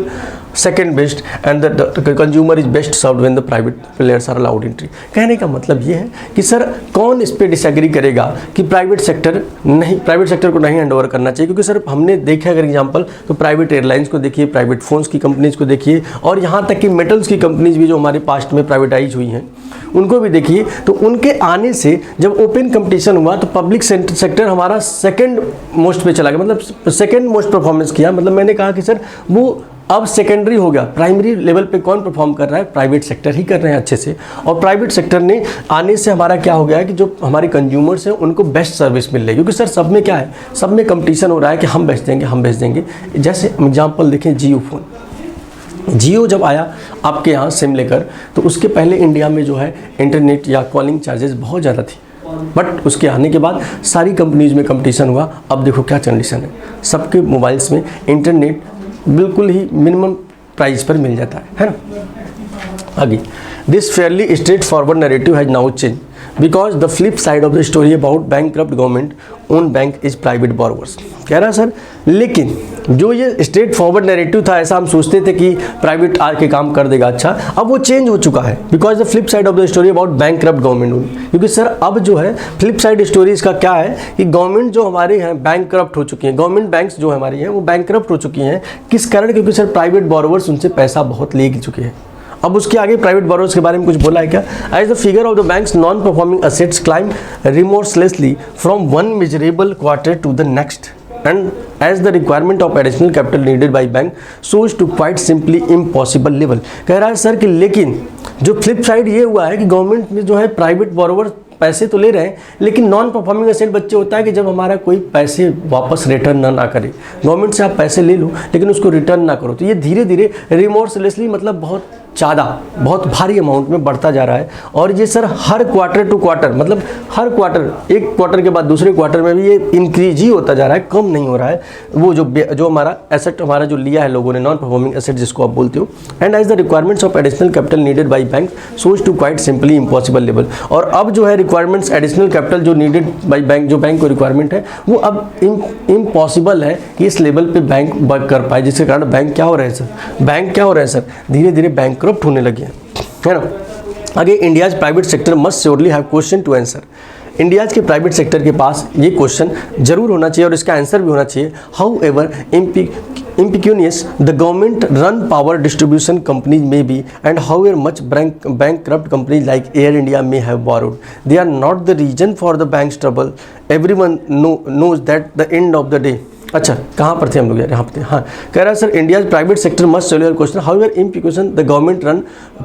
second best, and the consumer is best served when the private players are allowed entry। कहने का मतलब ये है कि sir कौन इस पे disagree करेगा कि प्राइवेट सेक्टर को नहीं हैंड ओवर करना चाहिए, क्योंकि सर हमने देखा अगर एग्जांपल तो प्राइवेट एयरलाइंस को देखिए, प्राइवेट फोन्स की कंपनीज को देखिए, और यहाँ तक कि मेटल्स की कंपनीज भी जो हमारे पास्ट में प्राइवेटाइज हुई हैं उनको भी देखिए। तो उनके आने से जब ओपन कंपटीशन हुआ तो पब्लिक सेक्टर हमारा सेकंड मोस्ट पे चला गया, मतलब सेकंड मोस्ट परफॉर्मेंस किया। मतलब मैंने कहा कि सर वो अब सेकेंडरी हो गया, प्राइमरी लेवल पे कौन परफॉर्म कर रहा है, प्राइवेट सेक्टर ही कर रहे हैं अच्छे से। और प्राइवेट सेक्टर ने आने से हमारा क्या हो गया है कि जो हमारे कंज्यूमर्स हैं उनको बेस्ट सर्विस मिल रही है, क्योंकि सर सब में क्या है, सब में कंपटीशन हो रहा है कि हम बेच देंगे। जैसे एग्जाम्पल देखें, जियो फोन, जियो जब आया आपके यहाँ सिम लेकर, तो उसके पहले इंडिया में जो है इंटरनेट या कॉलिंग चार्जेस बहुत ज़्यादा थी, बट उसके आने के बाद सारी कंपनीज में कंपटीशन हुआ। अब देखो क्या कंडीशन है, सबके मोबाइल्स में इंटरनेट बिल्कुल ही मिनिमम प्राइस पर मिल जाता है ना। आगे, this Fairlie straight forward narrative has now change because the flip side of the story about bankrupt government own bank is private borrowers. कह रहा सर, लेकिन जो ये स्ट्रेट फॉरवर्ड नैरेटिव था, ऐसा हम सोचते थे कि प्राइवेट आके काम कर देगा, अच्छा अब वो चेंज हो चुका है because the flip side of the story about bankrupt government own. क्योंकि सर अब जो है फ्लिप साइड स्टोरी इसका क्या है कि गवर्नमेंट जो हमारे हैं बैंकक्रप्ट हो चुकी हैं, गवर्नमेंट बैंक्स जो हमारी हैं वो बैंकक्रप्ट हो चुकी हैं। किस कारण? क्योंकि सर प्राइवेट बोरोवर्स उनसे पैसा बहुत ले चुके हैं। अब उसके आगे प्राइवेट बोरोवर्स के बारे में कुछ बोला है क्या? As the figure of the banks non performing assets climb remorselessly from one miserable quarter to the next and as the requirement of additional capital needed by bank shows to quite simply impossible level। कह रहा है sir कि लेकिन जो flip side ये हुआ है कि गवर्नमेंट में जो है प्राइवेट बोरोवर पैसे तो ले रहे हैं, लेकिन नॉन परफॉर्मिंग एसेट बच्चे होता है कि जब हमारा कोई पैसे वापस रिटर्न ना करे, गवर्नमेंट से आप पैसे ले लो लेकिन उसको रिटर्न ना करो, तो ये धीरे धीरे रिमोर्सलेसली मतलब बहुत ज़्यादा बहुत भारी अमाउंट में बढ़ता जा रहा है। और ये सर हर क्वार्टर टू क्वार्टर, मतलब हर क्वार्टर, एक क्वार्टर के बाद दूसरे क्वार्टर में भी ये इंक्रीज ही होता जा रहा है, कम नहीं हो रहा है। वो जो हमारा एसेट हमारा जो लिया है लोगों ने, नॉन परफॉर्मिंग एसेट जिसको आप बोलते हो, and as the requirements of additional capital needed by bank सोज to quite simply impossible level. और अब जो है रिक्वायरमेंट्स एडिशनल कैपिटल जो नीडेड बाई बैंक, जो बैंक को रिक्वायरमेंट है वो अब इम्पॉसिबल है कि इस लेवल पे बैंक वर्क कर पाए, जिसके कारण बैंक क्या हो रहे हैं सर, धीरे धीरे बैंक करप्ट होने लगे हैं, है ना। आगे, India's private sector must surely have question to answer. India's के प्राइवेट सेक्टर के पास ये क्वेश्चन जरूर होना चाहिए और इसका आंसर भी होना चाहिए। How ever impecunious the government run power distribution companies may be, and however much bankrupt companies like Air India may have borrowed, they are not the reason for the bank's trouble। Everyone knows that the end of the day। अच्छा, कहाँ पर थे हम लोग यार, यहाँ पर थे, हाँ। कह रहा है sir, India private sector must solve question however implication the government run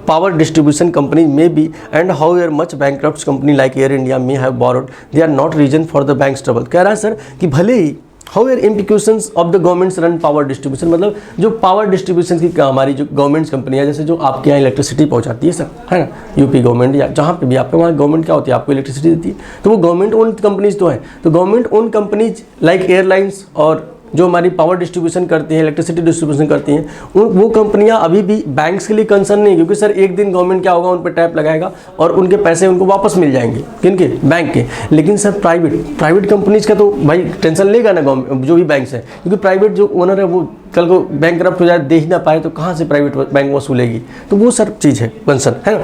power distribution company may be, and however much bankrupt company like air India may have borrowed, they are not reason for the banks trouble. कह रहा है sir कि भले ही however implications of the government's run power distribution, मतलब जो power distribution की हमारी जो गवर्नमेंट्स कंपनियाँ, जैसे जो आपके यहाँ इलेक्ट्रिसिटी पहुँचाती है सर, है ना, यूपी गवर्नमेंट या जहाँ पे भी आपके वहाँ गवर्नमेंट क्या होती है, आपको इलेक्ट्रिसिटी देती है, तो वो गवर्नमेंट ओन कंपनीज तो हैं। तो government own companies like airlines और जो हमारी पावर डिस्ट्रीब्यूशन करती हैं, इलेक्ट्रिसिटी डिस्ट्रीब्यूशन करती हैं, वो कंपनियां अभी भी बैंक्स के लिए कंसर्न नहीं, क्योंकि सर एक दिन गवर्नमेंट क्या होगा, उन पर टैप लगाएगा और उनके पैसे उनको वापस मिल जाएंगे, किनके, बैंक के। लेकिन सर प्राइवेट कंपनीज का तो भाई टेंशन लेगा ना गवर्नमेंट, जो भी बैंक्स हैं, क्योंकि प्राइवेट जो ओनर है वो कल को बैंक करप्ट हो जाए, दे ही ना पाए, तो कहाँ से प्राइवेट बैंक वसूलेगी, तो वो सर चीज़ है, कंसर्न है ना।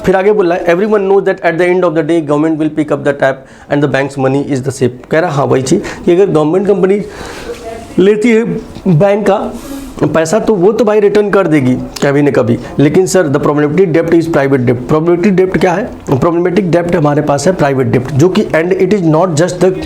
फिर आगे बोल रहा है, everyone knows that at the end of the day government will pick up the tap and the bank's money is the safe. कह रहा हाँ वही चीज़ कि अगर गवर्नमेंट कंपनी लेती है बैंक का पैसा तो वो तो भाई रिटर्न कर देगी कभी न कभी, लेकिन sir the problematic dept is private dept. Problematic डेप्ट क्या है? प्रॉब्लमेटिक डेप्ट हमारे पास है प्राइवेट डेप्ट, जो कि and it is not just the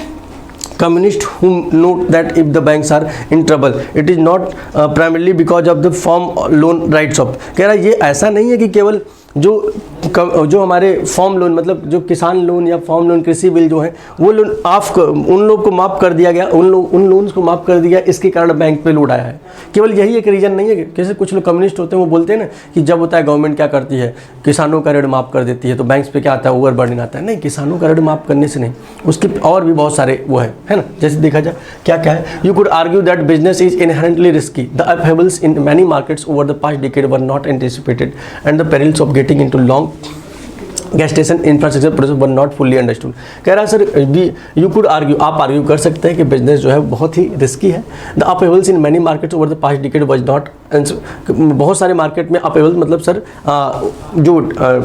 communist who note that if the banks are in trouble it is not primarily because of the farm loan writes off। कह रहा ये ऐसा नहीं है कि केवल जो हमारे फॉर्म लोन, मतलब जो किसान लोन या फॉर्म लोन, कृषि बिल जो है वो लोन उन लोग को माफ़ कर दिया गया, उन लोन्स को माफ़ कर दिया, इसके कारण बैंक पे लोड आया है। केवल यही एक रीज़न नहीं है। कैसे कुछ लोग कम्युनिस्ट होते हैं, वो बोलते हैं ना कि जब होता है गवर्नमेंट क्या करती है, किसानों का ऋण माफ़ कर देती है तो बैंक्स पे क्या आता है, ओवरबर्डन आता है। नहीं, किसानों का ऋण माफ़ करने से नहीं, उसके और भी बहुत सारे वो है ना। जैसे देखा जाए क्या क्या है, you could argue that business is inherently risky, the upheavals in many markets over the past decade were not anticipated and the perils of getting into long gestation infrastructure project were not fully understood. कह रहा है sir you could argue, आप argue कर सकते हैं कि business जो है बहुत ही रिस्की है। The upheavals in many markets over the past decade was not, बहुत सारे मार्केट में अपहेवल्स मतलब सर जो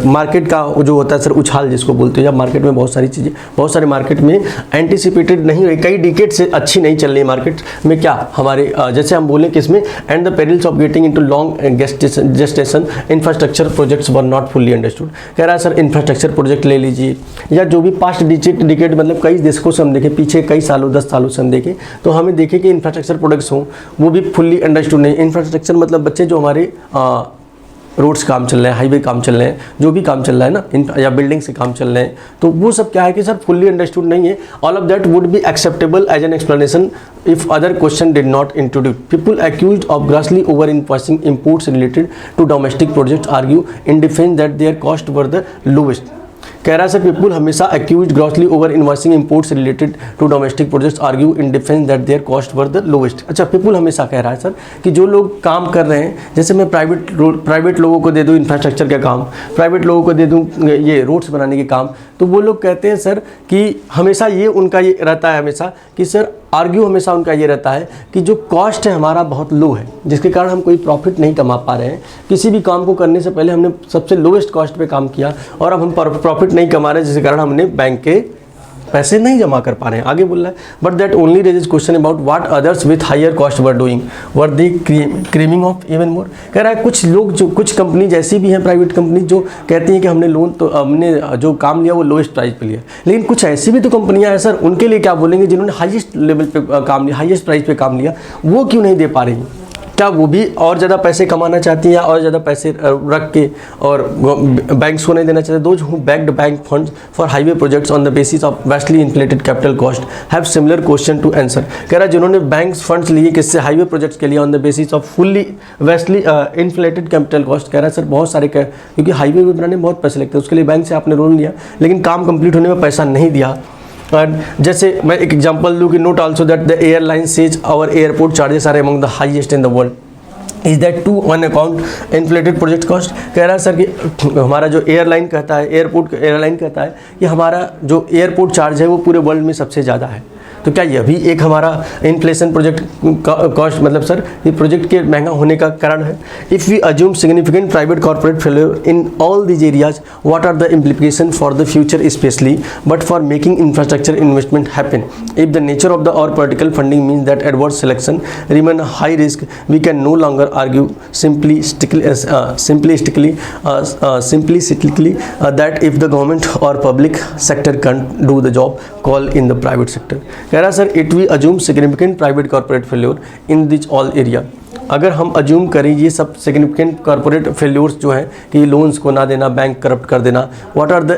मार्केट का जो होता है सर उछाल जिसको बोलते हैं, या मार्केट में बहुत सारी चीज़ें, बहुत सारे मार्केट में एंटिसिपेटेड नहीं हुई, कई डिकेड से अच्छी नहीं चल रही मार्केट में। क्या हमारे जैसे हम बोलें किसमें, and the perils of getting into long gestation infrastructure projects were not fully understood. कह रहा है सर इंफ्रास्ट्रक्चर प्रोजेक्ट ले लीजिए, या जो भी पास्ट डिकेड मतलब कई दशकों से हम देखें, पीछे कई सालों 10 सालों से हम देखें, तो हमें देखें कि इंफ्रास्ट्रक्चर प्रोजेक्ट्स हों वो भी फुल्ली अंडरस्टूड नहीं। इंफ्रास्ट्रक्चर मतलब बच्चे जो हमारे रोड्स काम चल रहे हैं, हाईवे काम चल रहे हैं, जो भी काम चल रहा है ना, या बिल्डिंग से काम चल रहे हैं, तो वो सब क्या है कि सर फुल्ली अंडरस्टूड नहीं है। All of that would be acceptable as an explanation if other question did not introduce. People accused of grossly over invoicing imports related to domestic projects argue in defense that their cost were the lowest. कह रहा है sir people हमेशा accuse grossly over invoicing imports related to domestic projects argue in defense that their cost were the lowest. अच्छा, people हमेशा कह रहा है sir कि जो लोग काम कर रहे हैं, जैसे मैं प्राइवेट लोगों को दे दूँ इंफ्रास्ट्रक्चर का काम, प्राइवेट लोगों को दे दूँ ये रोड्स बनाने के काम, तो वो लोग कहते हैं सर कि हमेशा ये उनका ये रहता है हमेशा कि सर आर्ग्यू हमेशा उनका ये रहता है कि जो कॉस्ट है हमारा बहुत लो है, जिसके कारण हम कोई प्रॉफिट नहीं कमा पा रहे हैं। किसी भी काम को करने से पहले हमने सबसे लोवेस्ट कॉस्ट पे काम किया और अब हम प्रॉफिट नहीं कमा रहे हैं, जिसके कारण हमने बैंक के पैसे नहीं जमा कर पा रहे हैं। आगे बोल रहा है, but that only raises question about what others with higher cost were doing were they creaming off even more. कह रहा है कुछ लोग, जो कुछ कंपनी जैसी भी हैं प्राइवेट कंपनी, जो कहती हैं कि हमने लोन तो हमने जो काम लिया वो लोएस्ट प्राइस पे लिया, लेकिन कुछ ऐसी भी तो कंपनियां हैं सर, उनके लिए क्या बोलेंगे जिन्होंने हाईएस्ट लेवल पे काम लिया, हाईएस्ट प्राइस पे काम लिया, वो क्यों नहीं दे पा रही? क्या वो भी और ज़्यादा पैसे कमाना चाहती हैं या और ज़्यादा पैसे रख के और बैंक्स को नहीं देना चाहते? Those who backed bank funds for highway projects on the basis of vastly inflated capital cost have similar question to answer. कह रहा है जिन्होंने बैंक्स फंड्स लिए किससे, हाईवे प्रोजेक्ट्स के लिए on the basis off fully vastly inflated capital cost. कह रहा है सर बहुत सारे, क्योंकि हाईवे बनाने में बहुत पैसे लगते हैं, उसके लिए बैंक से आपने लोन लिया लेकिन काम कंप्लीट होने में पैसा नहीं दिया। और जैसे मैं एक एग्जांपल दूँ कि note also that the airline says our airport charges are among the highest in the world. Is that too on account inflated project cost. कह रहा है सर कि हमारा जो एयरलाइन कहता है, एयरलाइन कहता है कि हमारा जो एयरपोर्ट चार्ज है वो पूरे वर्ल्ड में सबसे ज़्यादा है, तो क्या यह भी एक हमारा इन्फ्लेशन प्रोजेक्ट कॉस्ट मतलब सर ये प्रोजेक्ट के महंगा होने का कारण है। If we assume significant private corporate failure in all these areas, what are the implication for the future specially but for making infrastructure investment happen. If the nature of the our political funding means that adverse selection remain high risk, we can no longer argue simplistically that if the government or public sector can't do the job, call in the private sector। कह रहा sir it we assume significant private corporate failure in this all area. अगर हम assume करें ये सब significant corporate failures जो हैं कि लोन्स को ना देना, बैंक करप्ट कर देना, what are the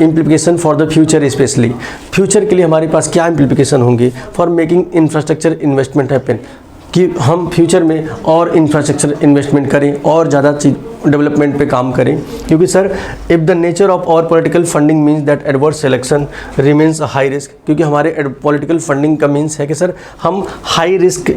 implication for the future, specially future के लिए हमारे पास क्या इम्प्लीकेशन होंगे for making infrastructure investment happen. कि हम फ्यूचर में और इंफ्रास्ट्रक्चर इन्वेस्टमेंट करें और ज़्यादा चीज डेवलपमेंट पे काम करें, क्योंकि sir if the nature of our political funding means that adverse selection remains a high risk, क्योंकि हमारे पॉलिटिकल फंडिंग का मीन्स है कि सर हम हाई रिस्क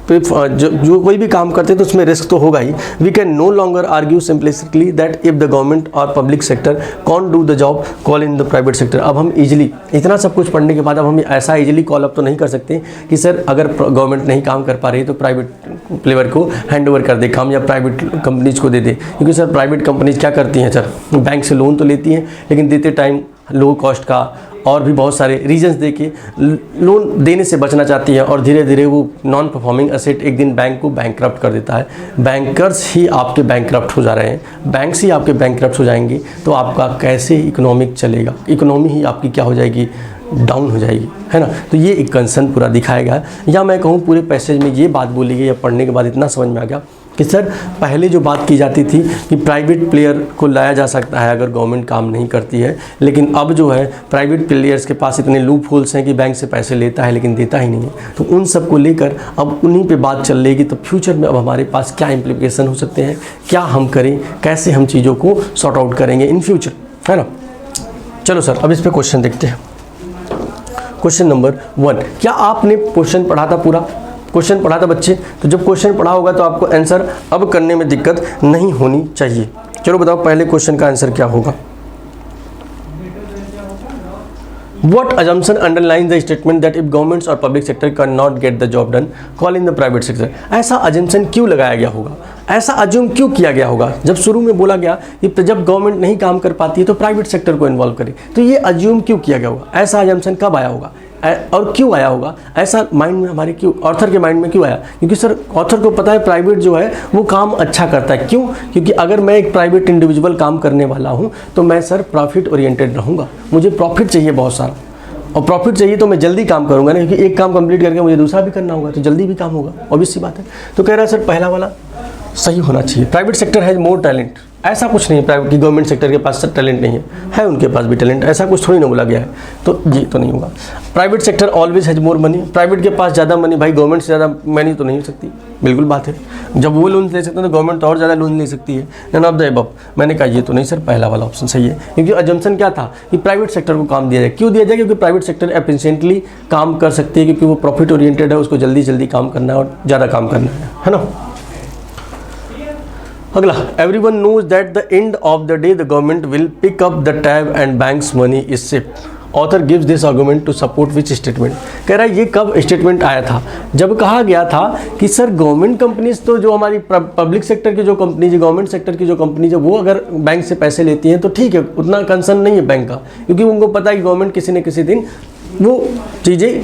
पे जो कोई भी काम करते हैं तो उसमें रिस्क तो होगा ही। We can no longer argue simplistically that if the government or public sector can't do the job call in the private sector. अब हम इजीली इतना सब कुछ पढ़ने के बाद अब हम ऐसा इजीली कॉल अप तो नहीं कर सकते कि सर अगर गवर्नमेंट नहीं काम कर पा रही है तो प्राइवेट प्लेयर को हैंड ओवर कर दे काम, या प्राइवेट कंपनीज को दे दे, क्योंकि सर प्राइवेट कंपनीज क्या करती हैं सर, बैंक से लोन तो लेती हैं लेकिन देते टाइम लो कॉस्ट का और भी बहुत सारे रीजंस दे के लोन देने से बचना चाहती है, और धीरे धीरे वो नॉन परफॉर्मिंग एसेट एक दिन बैंक को बैंकरप्ट कर देता है। बैंकर्स ही आपके बैंकरप्ट हो जा रहे हैं, बैंक्स ही आपके बैंकरप्ट हो जाएंगे, तो आपका कैसे इकोनॉमिक चलेगा, इकोनॉमी ही आपकी क्या हो जाएगी, डाउन हो जाएगी, है ना। तो ये एक कंसर्न पूरा दिखाया गया है। या मैं कहूँ पूरे पैसेज में ये बात बोली गई या पढ़ने के बाद इतना समझ में आ गया कि सर पहले जो बात की जाती थी कि प्राइवेट प्लेयर को लाया जा सकता है अगर गवर्नमेंट काम नहीं करती है, लेकिन अब जो है प्राइवेट प्लेयर्स के पास इतने लूप होल्स हैं कि बैंक से पैसे लेता है लेकिन देता ही नहीं है। तो उन सब को लेकर अब उन्हीं पे बात चल रही है कि तो फ्यूचर में अब हमारे पास क्या इम्प्लीकेशन हो सकते हैं, क्या हम करें, कैसे हम चीज़ों को सॉर्ट आउट करेंगे इन फ्यूचर, है ना। चलो सर अब इस पर क्वेश्चन देखते हैं। क्वेश्चन नंबर 1, क्या आपने क्वेश्चन पढ़ा था, पूरा क्वेश्चन पढ़ा था बच्चे? तो जब क्वेश्चन पढ़ा होगा तो आपको आंसर अब करने में दिक्कत नहीं होनी चाहिए। चलो बताओ पहले क्वेश्चन का आंसर क्या होगा। What assumption underlines the statement that if governments or public sector cannot get the job done, call in the private sector? ऐसा assumption क्यों लगाया गया होगा, ऐसा अज्यूम क्यों किया गया होगा? जब शुरू में बोला गया कि जब गवर्नमेंट नहीं काम कर पाती है तो प्राइवेट सेक्टर को इन्वॉल्व करे, तो ये अज्यूम क्यों किया गया होगा, ऐसा अजम्पशन कब आया होगा और क्यों आया होगा, ऐसा माइंड में हमारे क्यों, ऑथर के माइंड में क्यों आया? क्योंकि सर ऑथर को पता है प्राइवेट जो है वो काम अच्छा करता है। क्यों? क्योंकि अगर मैं एक प्राइवेट इंडिविजुअल काम करने वाला हूँ तो मैं सर प्रॉफिट ओरिएंटेड रहूँगा, मुझे प्रॉफिट चाहिए बहुत सारा, और प्रॉफिट चाहिए तो मैं जल्दी काम करूँगा ना, क्योंकि एक काम कंप्लीट करके मुझे दूसरा भी करना होगा तो जल्दी भी काम होगा, ऑब्वियस सी बात है। तो कह रहा है सर पहला वाला सही होना चाहिए, private sector has more talent. ऐसा कुछ नहीं है प्राइवेट की गवर्नमेंट सेक्टर के पास टैलेंट नहीं है उनके पास भी टैलेंट, ऐसा कुछ थोड़ी ना बोला गया है, तो ये तो नहीं होगा। Private sector always has more money, private के पास ज़्यादा मनी, भाई गवर्नमेंट से ज़्यादा मनी तो नहीं हो सकती, बिल्कुल बात है। जब वो लोन ले सकते हैं तो गवर्नमेंट तो और ज़्यादा लोन ले सकती है, नन ऑफ द अबव। मैंने कहा ये तो नहीं सर, पहला वाला ऑप्शन सही है, क्योंकि अजम्पशन क्या था कि प्राइवेट सेक्टर को काम दिया जाए। क्यों दिया जाए? क्योंकि प्राइवेट सेक्टर एफिशिएंटली काम कर सकती है, क्योंकि वो प्रॉफिट ओरिएंटेड है, उसको जल्दी जल्दी काम करना है और ज़्यादा काम करना है ना। अगला, everyone knows that the end of the day the government will pick up the tab and banks money is safe. Author gives this argument to support which statement. कह रहा है ये कब स्टेटमेंट आया था? जब कहा गया था कि सर गवर्नमेंट कंपनीज तो जो हमारी पब्लिक सेक्टर की जो कंपनीज है, गवर्नमेंट सेक्टर की जो कंपनीज है, वो अगर बैंक से पैसे लेती हैं तो ठीक है, उतना कंसर्न नहीं है बैंक का, क्योंकि उनको पता है कि गवर्नमेंट किसी न किसी दिन वो चीज़ें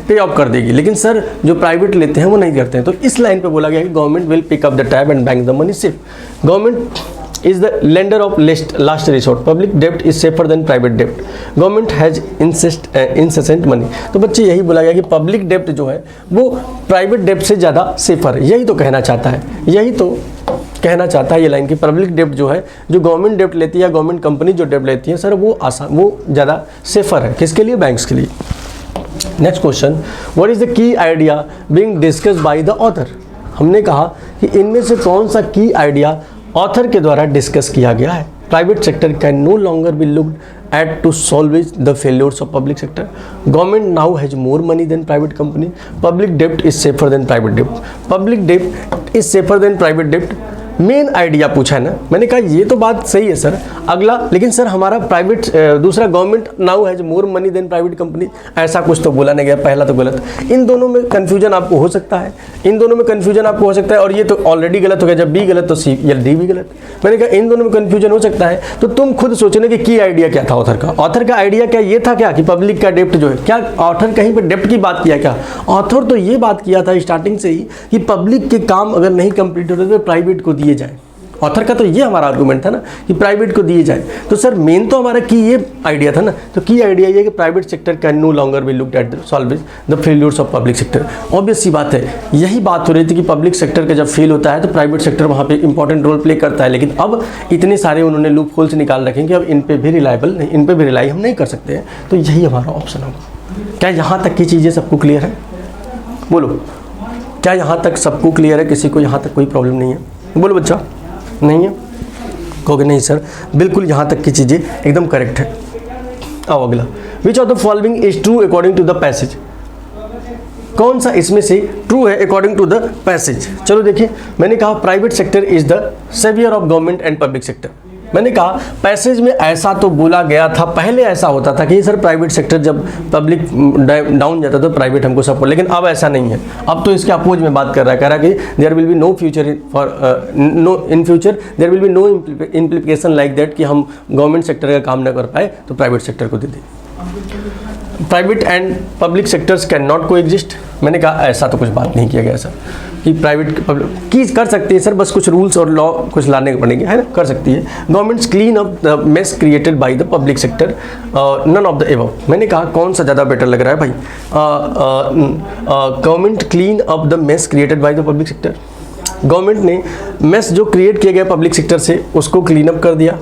पे ऑफ कर देगी। लेकिन सर जो प्राइवेट लेते हैं वो नहीं करते हैं, तो इस लाइन पे बोला गया कि government will pick up the tab and bank the money safe. Government is the lender of last resort, public डेब्ट इज सेफर देन प्राइवेट डेब्ट, गवर्नमेंट हैज इंसेंट मनी। तो बच्चे यही बोला गया कि पब्लिक डेब्ट जो है वो प्राइवेट डेब्ट से ज़्यादा सेफर है, यही तो कहना चाहता है, यही तो कहना चाहता है ये लाइन की पब्लिक डेब्ट जो है, जो गवर्नमेंट डेब्ट लेती है या गवर्नमेंट कंपनी जो डेब्ट लेती है सर वो ज़्यादा सेफर है, किसके लिए? बैंक्स के लिए। Next question, what is the key idea being discussed by the author. हमने कहा कि इनमें से कौन सा की आइडिया ऑथर के द्वारा डिस्कस किया गया है। Private sector can no longer be looked at to salvage the failures of public sector. Government now has more money than private company. Public debt is safer than private debt. Public debt is safer than private debt. Main idea पूछा है ना, मैंने कहा ये तो बात सही है सर। अगला, लेकिन सर हमारा प्राइवेट दूसरा government now has more money than private company, ऐसा कुछ तो बोला नहीं गया, पहला तो गलत। इन दोनों में कन्फ्यूजन आपको हो सकता है, इन दोनों में कन्फ्यूजन आपको हो सकता है, और ये तो ऑलरेडी गलत हो गया, जब बी गलत तो सी या डी भी गलत। मैंने कहा इन दोनों में कन्फ्यूजन हो सकता है, तो तुम खुद सोचने कि की आइडिया क्या था ऑथर का। ऑथर का आइडिया क्या ये था क्या कि पब्लिक का डेप्ट जो है, क्या ऑथर कहीं पर डेप्ट की बात किया क्या? ऑथर तो ये बात किया था स्टार्टिंग से ही कि पब्लिक के काम अगर नहीं कंप्लीट होते तो प्राइवेट को दिए जाए। ऑथर का तो ये हमारा आर्गूमेंट था ना कि प्राइवेट को दिए जाए। तो सर मेन तो हमारा की ये आइडिया था ना, तो की आइडिया ये कि private sector can no longer be looked at salvage the failures of public sector. Obvious सी बात है, यही बात हो रही थी कि पब्लिक सेक्टर का जब फेल होता है तो प्राइवेट सेक्टर वहाँ पे इंपॉर्टेंट रोल प्ले करता है। लेकिन अब इतने सारे उन्होंने लूप होल्स निकाल रखे कि अब इन पर भी रिलायबल नहीं, इन पर भी रिलाई हम नहीं कर सकते हैं, तो यही हमारा ऑप्शन होगा। क्या यहाँ तक की चीज़ें सबको क्लियर है? बोलो। क्या यहाँ तक सबको क्लियर है? किसी को यहाँ तक कोई प्रॉब्लम नहीं है? बोलो बच्चा, नहीं है? कहोगे नहीं सर, बिल्कुल यहाँ तक की चीज़ें एकदम करेक्ट है। आओ अगला, which of the following is true according to the passage? कौन सा इसमें से ट्रू है अकॉर्डिंग टू द पैसेज? चलो देखिए, मैंने कहा private sector is the saviour of government and public sector. मैंने कहा पैसेज में ऐसा तो बोला गया था, पहले ऐसा होता था कि सर प्राइवेट सेक्टर जब पब्लिक डाउन जाता तो प्राइवेट हमको सपोर्ट, लेकिन अब ऐसा नहीं है। अब तो इसके अपोज में बात कर रहा है, कह रहा है कि there will be no future for no in future there will be no implication like that कि हम गवर्नमेंट सेक्टर का काम न कर पाए तो प्राइवेट सेक्टर को दे दें। Private and public sectors can not को एग्जिस्ट। मैंने कहा ऐसा तो कुछ बात नहीं किया गया सर कि प्राइवेट पब्लिक की कर सकती है सर, बस कुछ रूल्स और लॉ कुछ लाने पड़ेंगे, है ना, कर सकती है। Governments clean up the mess created by the public sector, none of the above. मैंने कहा कौन सा ज़्यादा बेटर लग रहा है भाई? Government clean up the mess created by the public sector. Government ने मेस जो क्रिएट किया गया पब्लिक सेक्टर से उसको क्लीन अप कर दिया।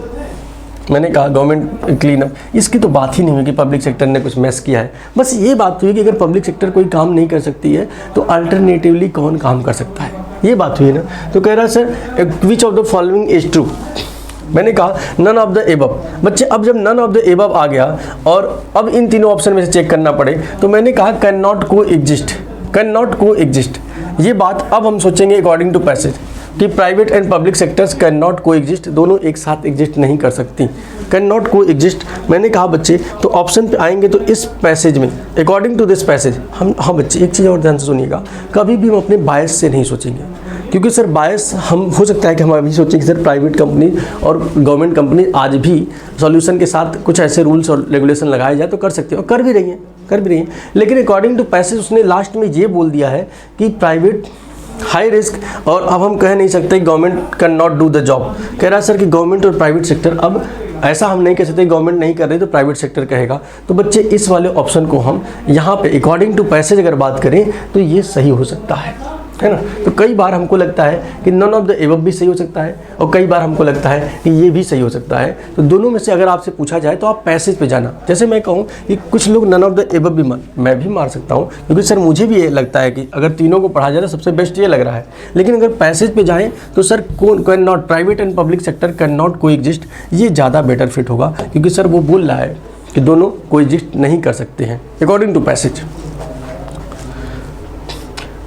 मैंने कहा गवर्नमेंट क्लीन अप, इसकी तो बात ही नहीं हुई कि पब्लिक सेक्टर ने कुछ मेस किया है। बस ये बात हुई कि अगर पब्लिक सेक्टर कोई काम नहीं कर सकती है तो अल्टरनेटिवली कौन काम कर सकता है, ये बात हुई ना। तो कह रहा sir which of the following is true? मैंने कहा नन ऑफ द एबव। बच्चे अब जब नन ऑफ द एबव आ गया और अब इन तीनों ऑप्शन में से चेक करना पड़े तो मैंने कहा कैन नॉट को एग्जिस्ट, कैन नॉट को एग्जिस्ट। ये बात अब हम सोचेंगे अकॉर्डिंग टू पैसेज कि private and public sectors can not को एग्जिस्ट, दोनों एक साथ एग्जिस्ट नहीं कर सकती। कैन नॉट को एग्जिस्ट, मैंने कहा बच्चे तो ऑप्शन पे आएंगे तो इस पैसेज में अकॉर्डिंग टू दिस पैसेज हम, हाँ बच्चे एक चीज़ और ध्यान से सुनिएगा, कभी भी हम अपने बायस से नहीं सोचेंगे, क्योंकि सर बायस हम हो सकता है कि हम अभी सोचें कि सर प्राइवेट कंपनी और गवर्नमेंट कंपनी आज भी सॉल्यूशन के साथ कुछ ऐसे रूल्स और रेगुलेशन लगाए जाए तो कर सकते हैं और कर भी रही हैं, लेकिन अकॉर्डिंग टू पैसेज उसने लास्ट में ये बोल दिया है कि प्राइवेट हाई रिस्क, और अब हम कह नहीं सकते government can not do the job. कह रहा है सर कि गवर्नमेंट और प्राइवेट सेक्टर, अब ऐसा हम नहीं कह सकते गवर्नमेंट नहीं कर रही तो प्राइवेट सेक्टर कहेगा। तो बच्चे इस वाले ऑप्शन को हम यहाँ पे अकॉर्डिंग टू पैसेज अगर बात करें तो ये सही हो सकता है ना। तो कई बार हमको लगता है कि नन ऑफ द एबव भी सही हो सकता है और कई बार हमको लगता है कि ये भी सही हो सकता है। तो दोनों में से अगर आपसे पूछा जाए तो आप पैसेज पे जाना। जैसे मैं कहूँ कि कुछ लोग नन ऑफ द एबव भी मैं भी मार सकता हूँ, क्योंकि सर मुझे भी ये लगता है कि अगर तीनों को पढ़ा जाए तो सबसे बेस्ट ये लग रहा है। लेकिन अगर पैसेज पे जाएँ तो सर कौन can not, private and public sector can not को एग्जिस्ट, ये ज़्यादा बेटर फिट होगा, क्योंकि सर वो बोल रहा है कि दोनों को एग्जिस्ट नहीं कर सकते हैं according to passage.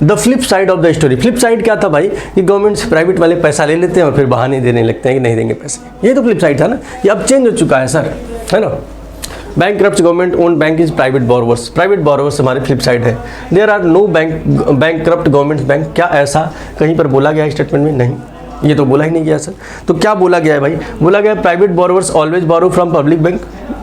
The flip side of the story, flip side क्या था भाई कि गवर्नमेंट से प्राइवेट वाले पैसा ले लेते हैं और फिर बहाने देने लगते हैं कि नहीं देंगे पैसे, ये तो फ्लिप साइड था ना। ये अब चेंज हो चुका है सर, है ना। Bankrupt government own bank is private borrowers, private borrowers हमारे फ्लिप साइड है। There are no bankrupt government bank, क्या ऐसा कहीं पर बोला गया स्टेटमेंट में? नहीं, ये तो बोला ही नहीं गया सर। तो क्या बोला गया है भाई? बोला गया private borrowers always borrow from public bank.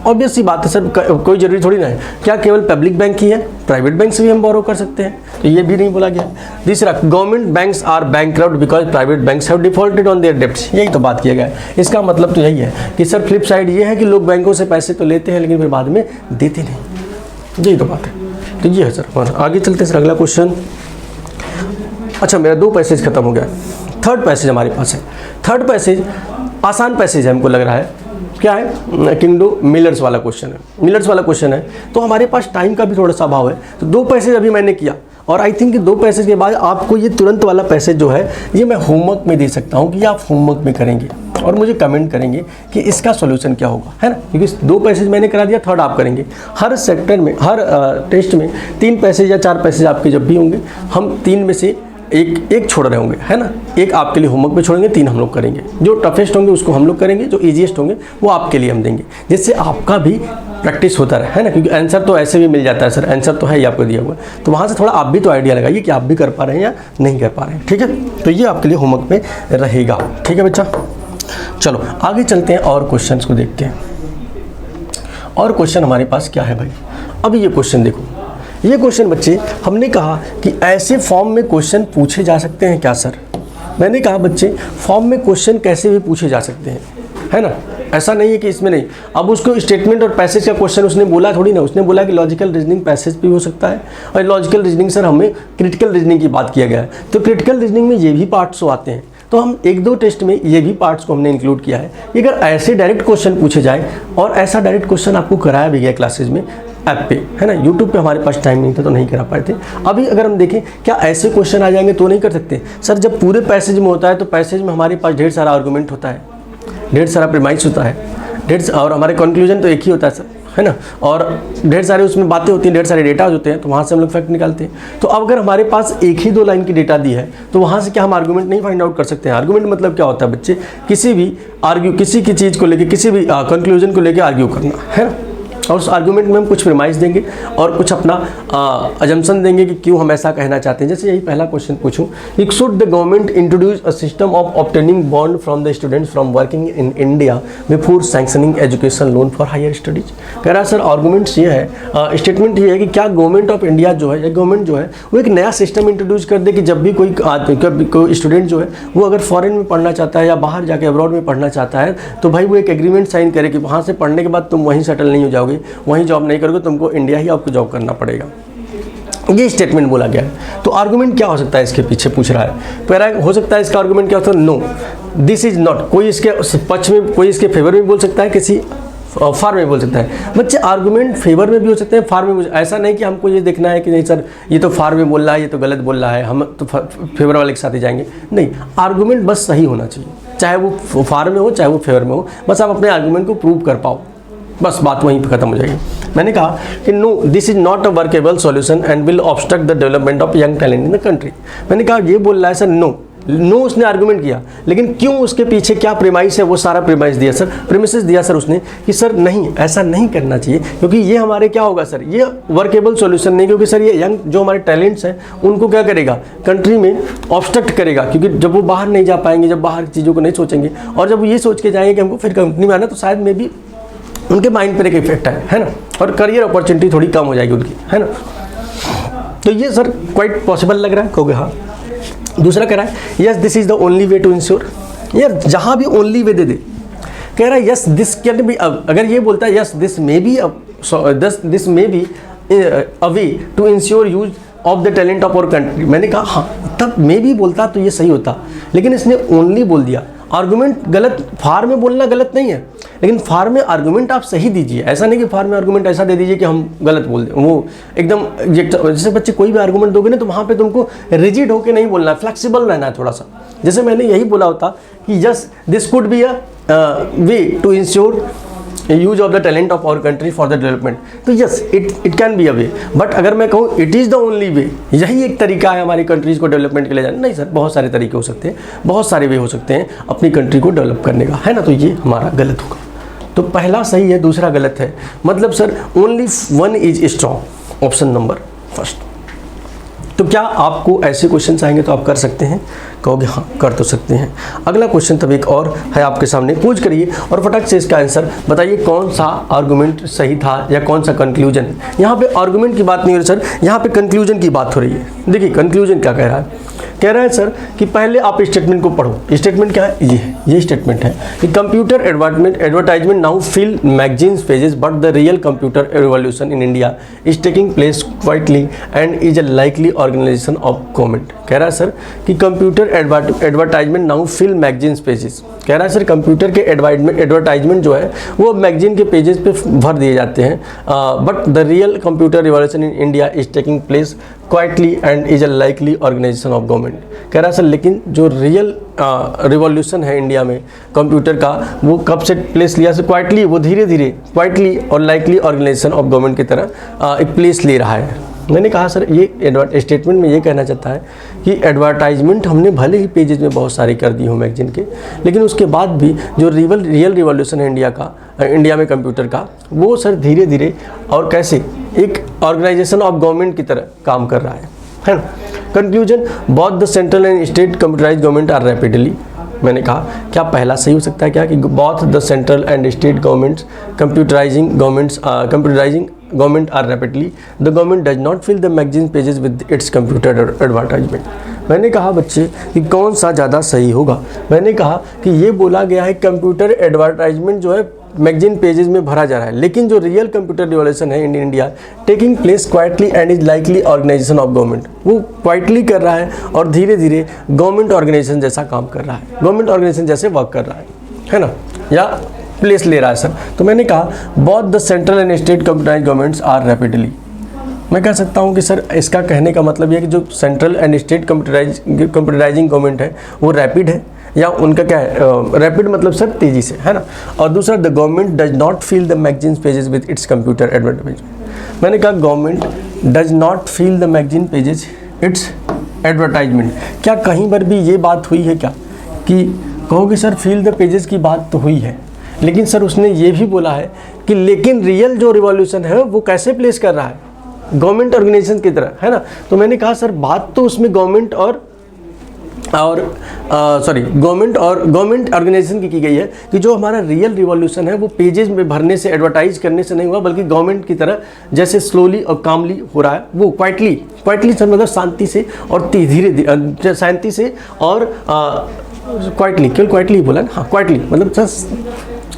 Obvious सी बात है सर, कोई जरूरी थोड़ी ना है। क्या केवल पब्लिक बैंक ही है? प्राइवेट बैंक से भी हम बोरो कर सकते हैं, तो ये भी नहीं बोला गया। तीसरा, government banks are bankrupt because private banks have defaulted on their debts, यही तो बात किया गया है। इसका मतलब तो यही है कि सर फ्लिप साइड ये है कि लोग बैंकों से पैसे तो लेते हैं लेकिन फिर बाद में देते नहीं, यही तो बात है। तो ये है सर। आगे चलते सर, अगला क्वेश्चन। अच्छा, मेरा 2 पैसेज खत्म हो गया, थर्ड पैसेज हमारे पास है। थर्ड पैसेज आसान पैसेज है हमको लग रहा है, क्या है? किंगडो मिलर्स वाला क्वेश्चन है, मिलर्स वाला क्वेश्चन है। तो हमारे पास टाइम का भी थोड़ा सा अभाव है, तो 2 पैसेज अभी मैंने किया और आई थिंक कि 2 पैसेज के बाद आपको ये तुरंत वाला पैसेज जो है ये मैं होमवर्क में दे सकता हूँ कि आप होमवर्क में करेंगे और मुझे कमेंट करेंगे कि इसका सॉल्यूशन क्या होगा, है ना। क्योंकि 2 पैसेज मैंने करा दिया, थर्ड आप करेंगे। हर सेक्टर में, हर टेस्ट में 3 पैसेज या 4 पैसेज आपके जब भी होंगे, हम 3 में से एक छोड़ रहे होंगे, है ना। एक आपके लिए होमवर्क पे छोड़ेंगे, 3 हम लोग करेंगे। जो टफेस्ट होंगे उसको हम लोग करेंगे, जो ईजीएस्ट होंगे वो आपके लिए हम देंगे, जिससे आपका भी प्रैक्टिस होता रहे, है ना। क्योंकि आंसर तो ऐसे भी मिल जाता है सर, आंसर तो है ही आपको दिया हुआ, तो वहाँ से थोड़ा आप भी तो आइडिया लगाइए कि आप भी कर पा रहे हैं या नहीं कर पा रहे हैं, ठीक है। तो ये आपके लिए होमवर्क में रहेगा, ठीक है बच्चा। चलो आगे चलते हैं और क्वेश्चन को देखते हैं। और क्वेश्चन हमारे पास क्या है भाई? अब ये क्वेश्चन देखो, ये क्वेश्चन बच्चे हमने कहा कि ऐसे फॉर्म में क्वेश्चन पूछे जा सकते हैं क्या सर? मैंने कहा बच्चे फॉर्म में क्वेश्चन कैसे भी पूछे जा सकते हैं, है ना। ऐसा नहीं है कि इसमें नहीं। अब उसको स्टेटमेंट और पैसेज का क्वेश्चन उसने बोला थोड़ी ना, उसने बोला कि लॉजिकल रीजनिंग पैसेज भी हो सकता है। और लॉजिकल रीजनिंग सर हमें क्रिटिकल रीजनिंग की बात किया गया है, तो क्रिटिकल रीजनिंग में ये भी पार्ट्स आते हैं, तो हम 1-2 टेस्ट में ये भी पार्ट्स को हमने इंक्लूड किया है। अगर ऐसे डायरेक्ट क्वेश्चन पूछे जाए और ऐसा डायरेक्ट क्वेश्चन आपको कराया भी गया क्लासेज में, ऐप पे, है ना। यूट्यूब पे हमारे पास टाइम नहीं था तो नहीं करा पाए थे। अभी अगर हम देखें क्या ऐसे क्वेश्चन आ जाएंगे तो नहीं कर सकते सर। जब पूरे पैसेज में होता है तो पैसेज में हमारे पास ढेर सारा आर्गूमेंट होता है, ढेर सारा प्रीमाइस होता है, और हमारे कंक्लूजन तो एक ही होता है सर, है ना। और ढेर सारे उसमें बातें होती हैं, ढेर सारे डेटा होते हैं, तो वहाँ से हम लोग फैक्ट निकालते हैं। तो अब अगर हमारे पास एक ही 2 लाइन की डेटा दी है तो वहाँ से क्या हम आर्गूमेंट नहीं फाइंड आउट कर सकते हैं। आर्गूमेंट मतलब क्या होता है बच्चे, किसी की चीज़ को लेके, किसी भी कंक्लूजन को लेके आर्ग्यू करना, है ना। और उस आर्गूमेंट में हम कुछ प्रीमाइस देंगे और कुछ अपना अजम्पशन देंगे कि क्यों हम ऐसा कहना चाहते हैं। जैसे यही पहला क्वेश्चन पूछूं, it should the government introduce a system of obtaining bond from the students from working in India before sanctioning education loan for higher studies. कह रहा है सर आर्गूमेंट्स ये है, स्टेटमेंट ये है कि क्या गवर्नमेंट ऑफ इंडिया जो है, गवर्नमेंट जो है वो एक नया सिस्टम इंट्रोड्यूस कर दे कि जब भी कोई स्टूडेंट जो है वो अगर फॉरेन में पढ़ना चाहता है या बाहर जाके अब्रॉड में पढ़ना चाहता है तो भाई वो एक एग्रीमेंट साइन करे कि वहाँ से पढ़ने के बाद तुम वहीं सेटल नहीं हो जाओगे, वहीं जॉब नहीं करोगे, तुमको इंडिया ही आपको जॉब करना पड़ेगा। ये स्टेटमेंट बोला गया है। तो आर्गुमेंट क्या हो सकता है इसके पीछे, पूछ रहा है। पैरा हो सकता है इसका आर्गुमेंट क्या होता है, नो दिस इज नॉट। कोई इसके पक्ष में, कोई इसके फेवर में बोल सकता है, किसी फार में बोल सकता है। बच्चे आर्गुमेंट फेवर में भी हो सकते हैं, फार में भी। ऐसा नहीं कि हमको ये देखना है कि नहीं सर ये तो फार में बोल रहा है, ये तो गलत बोल रहा है, हम तो फेवर वाले के साथ ही जाएंगे। नहीं, आर्गुमेंट बस सही होना चाहिए, चाहे वो फार में हो चाहे वो फेवर में हो, बस आप अपने आर्गुमेंट को प्रूव कर पाओ, बस बात वहीं पर खत्म हो जाएगी। मैंने कहा कि no this is not a workable solution and will obstruct the development of young talent in the country. मैंने कहा ये बोल रहा है सर, नो उसने आर्गुमेंट किया, लेकिन क्यों, उसके पीछे क्या प्रीमाइस है, वो सारा प्रीमाइस दिया सर, प्रीमिसेस दिया सर उसने कि सर नहीं ऐसा नहीं करना चाहिए क्योंकि ये हमारे क्या होगा सर, ये वर्केबल सॉल्यूशन नहीं, क्योंकि सर ये यंग जो हमारे टैलेंट्स हैं उनको क्या करेगा, कंट्री में ऑब्स्ट्रक्ट करेगा, क्योंकि जब वो बाहर नहीं जा पाएंगे, जब बाहर की चीज़ों को नहीं सोचेंगे और जब वो ये सोच के जाएंगे कि हमको फिर कंपनी में आना, तो शायद मे भी उनके माइंड पर एक इफेक्ट है ना, और करियर अपॉर्चुनिटी थोड़ी कम हो जाएगी उनकी, है ना। तो ये सर क्वाइट पॉसिबल लग रहा है, कहोगे हाँ। दूसरा कह रहा है yes this is the only way to ensure. यार जहाँ भी ओनली वे दे दे, कह रहा है यस दिस कैन बी, अगर ये बोलता है yes this may be a way to ensure use of the talent of our country. मैंने कहा हाँ, तब मे बी बोलता तो ये सही होता, लेकिन इसने ओनली बोल दिया। आर्गुमेंट गलत, फार में बोलना गलत नहीं है, लेकिन फार में आर्गुमेंट आप सही दीजिए। ऐसा नहीं कि फार में आर्गुमेंट ऐसा दे दीजिए कि हम गलत बोल दें, वो एकदम जैसे बच्चे कोई भी आर्गुमेंट दोगे ना तो वहाँ पे तुमको रिजिड होके नहीं बोलना है, फ्लेक्सिबल रहना है थोड़ा सा। जैसे मैंने यही बोला होता कि yes this could be a way to ensure use of the talent of our country for the development, तो yes it can be a way. But अगर मैं कहूँ it is the only way, यही एक तरीका है हमारी कंट्रीज़ को डेवलपमेंट के लिए जाना, नहीं सर बहुत सारे तरीके हो सकते हैं, बहुत सारे वे हो सकते हैं अपनी कंट्री को डेवलप करने का, है ना। तो ये हमारा गलत होगा। तो पहला सही है, दूसरा गलत है। मतलब sir only one is strong, option number first. तो क्या आपको ऐसे क्वेश्चन आएंगे तो आप कर सकते हैं, कहोगे हाँ कर तो सकते हैं। अगला क्वेश्चन तब एक और है आपके सामने, पूछ करिए और फटाक से इसका आंसर बताइए, कौन सा आर्गुमेंट सही था या कौन सा कंक्लूजन। यहाँ पे आर्गुमेंट की बात नहीं हो रही सर, यहाँ पे कंक्लूजन की बात हो रही है। देखिए कंक्लूजन क्या कह रहा है, कह रहा है सर कि पहले आप स्टेटमेंट को पढ़ो। स्टेटमेंट क्या है, ये स्टेटमेंट है कि computer advertisement now fill magazines pages but the real computer revolution in India is taking place quietly and is a likely organisation of government. कह रहा है सर कि computer advertisement now fill magazines pages. कह रहा है sir computer के advertisement जो है वो मैगजीन के पेजेस पे भर दिए जाते हैं, but the real computer revolution in India is taking place quietly and is a likely organisation of government. कह रहा है सर लेकिन जो रियल रिवॉल्यूशन है इंडिया में कंप्यूटर का, वो कब से प्लेस लिया, से क्वाइटली, वो धीरे धीरे क्वाइटली और लाइकली ऑर्गेनाइजेशन ऑफ गवर्नमेंट की तरह एक प्लेस ले रहा है। मैंने कहा सर ये स्टेटमेंट में ये कहना चाहता है कि एडवर्टाइजमेंट हमने भले ही पेजेस में बहुत सारी कर दी हो मैगजीन के, लेकिन उसके बाद भी जो रियल रिवॉल्यूशन है इंडिया में कंप्यूटर का, वो सर धीरे धीरे और कैसे एक ऑर्गेनाइजेशन ऑफ गवर्नमेंट की तरह काम कर रहा है ना। Conclusion, both the central and state computerised government are rapidly. मैंने कहा क्या पहला सही हो सकता है क्या कि both the central and state governments computerising government are rapidly, the government does not fill the magazine pages with its computer advertisement. मैंने कहा बच्चे कि कौन सा ज़्यादा सही होगा। मैंने कहा कि ये बोला गया है कंप्यूटर एडवर्टाइजमेंट जो है मैगजीन पेजेस में भरा जा रहा है, लेकिन जो रियल कंप्यूटर रिवॉल्यूशन है in India taking place quietly and is likely organisation of government, वो क्वाइटली कर रहा है और धीरे धीरे गवर्नमेंट ऑर्गेनाइजेशन जैसा काम कर रहा है, गवर्नमेंट ऑर्गेनाइजेशन जैसे वर्क कर रहा है ना। या प्लेस ले रहा है सर। तो मैंने कहा both the central and state computerise governments are rapidly. मैं कह सकता हूँ कि सर इसका कहने का मतलब यह है कि जो central and state computerising government है वो रैपिड है, या उनका क्या है, रैपिड मतलब सर तेज़ी से, है ना। और दूसरा, the government does not fill the magazine pages with its computer advertisement. मैंने कहा government does not fill the magazine pages its advertisement. क्या कहीं पर भी ये बात हुई है क्या कि कहोगे सर फिल द पेजेस की बात तो हुई है, लेकिन सर उसने ये भी बोला है कि लेकिन रियल जो रिवॉल्यूशन है वो कैसे प्लेस कर रहा है, गवर्नमेंट ऑर्गेनाइजेशन की तरह, है ना। तो मैंने कहा सर बात तो उसमें गवर्नमेंट ऑर्गेनाइजेशन की गई है कि जो हमारा रियल रिवॉल्यूशन है वो पेजेस में भरने से, एडवर्टाइज करने से नहीं हुआ, बल्कि गवर्नमेंट की तरह जैसे स्लोली और कामली हो रहा है, वो क्वाइटली सर मतलब शांति से और धीरे शांति से और क्वाइटली, केवल क्वाइटली बोला ना, हाँ क्वाइटली मतलब सर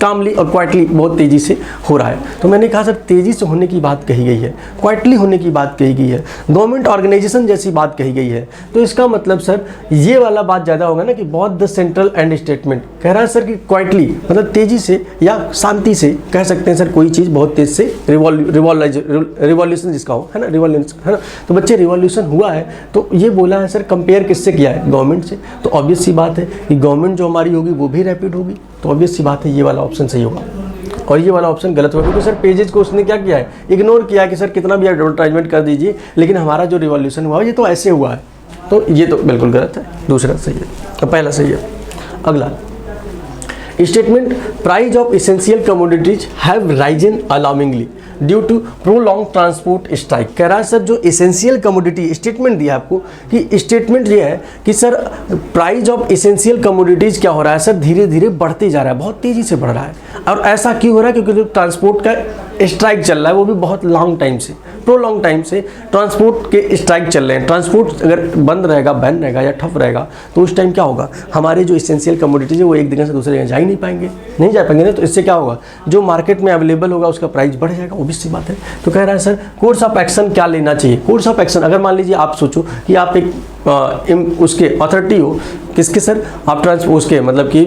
कामली और क्वाइटली बहुत तेज़ी से हो रहा है। तो मैंने कहा सर तेज़ी से होने की बात कही गई है, क्वाइटली होने की बात कही गई है, गवर्नमेंट ऑर्गेनाइजेशन जैसी बात कही गई है। तो इसका मतलब सर ये वाला बात ज़्यादा होगा ना कि बहुत द सेंट्रल एंड स्टेटमेंट कह रहा है सर कि क्वाइटली मतलब तेज़ी से या शांति से कह सकते हैं सर कोई चीज़ बहुत तेज़ से रिवॉल्यूशन जिसका हो, है ना, रिवॉल्यूशन, है ना। तो बच्चे रिवॉल्यूशन हुआ है तो ये बोला है सर कंपेयर किससे किया है, गवर्नमेंट से। तो ऑब्वियस सी बात है कि गवर्नमेंट जो हमारी होगी वो भी रैपिड होगी, तो ऑब्वियस सी बात है ये वाला ऑप्शन सही होगा और ये वाला ऑप्शन गलत होगा, क्योंकि सर पेजेस को उसने क्या किया है, इग्नोर किया कि सर कितना भी एडवर्टाइजमेंट कर दीजिए लेकिन हमारा जो रिवॉल्यूशन हुआ ये तो ऐसे हुआ है, तो ये तो बिल्कुल गलत है, दूसरा सही है, तो पहला सही है। अगला statement, price of essential commodities have risen alarmingly due to prolong transport strike. कह रहा है सर जो इसेंशियल कमोडिटी स्टेटमेंट दिया आपको कि स्टेटमेंट ये है कि sir price of essential commodities क्या हो रहा है सर, धीरे धीरे बढ़ते जा रहा है, बहुत तेज़ी से बढ़ रहा है। और ऐसा क्यों हो रहा है, क्योंकि जो ट्रांसपोर्ट का स्ट्राइक चल रहा है वो भी बहुत लॉन्ग टाइम से, प्रोलॉन्ग टाइम से ट्रांसपोर्ट के स्ट्राइक चल रहे हैं। ट्रांसपोर्ट अगर बंद रहेगा, बैन रहेगा या ठप रहेगा तो उस टाइम क्या होगा, हमारे जो इसेंशियल कमोडिटीज़ है वो एक जगह से दूसरे जगह जा ही नहीं पाएंगे ना। तो इससे क्या होगा, जो मार्केट में अवेलेबल होगा उसका प्राइस बढ़ जाएगा, ऑब्वियस सी बात है। तो कह रहा है सर कोर्स ऑफ एक्शन क्या लेना चाहिए। कोर्स ऑफ एक्शन, अगर मान लीजिए आप सोचो कि आप एक उसके अथॉरिटी हो, किसके सर, आप उसके मतलब कि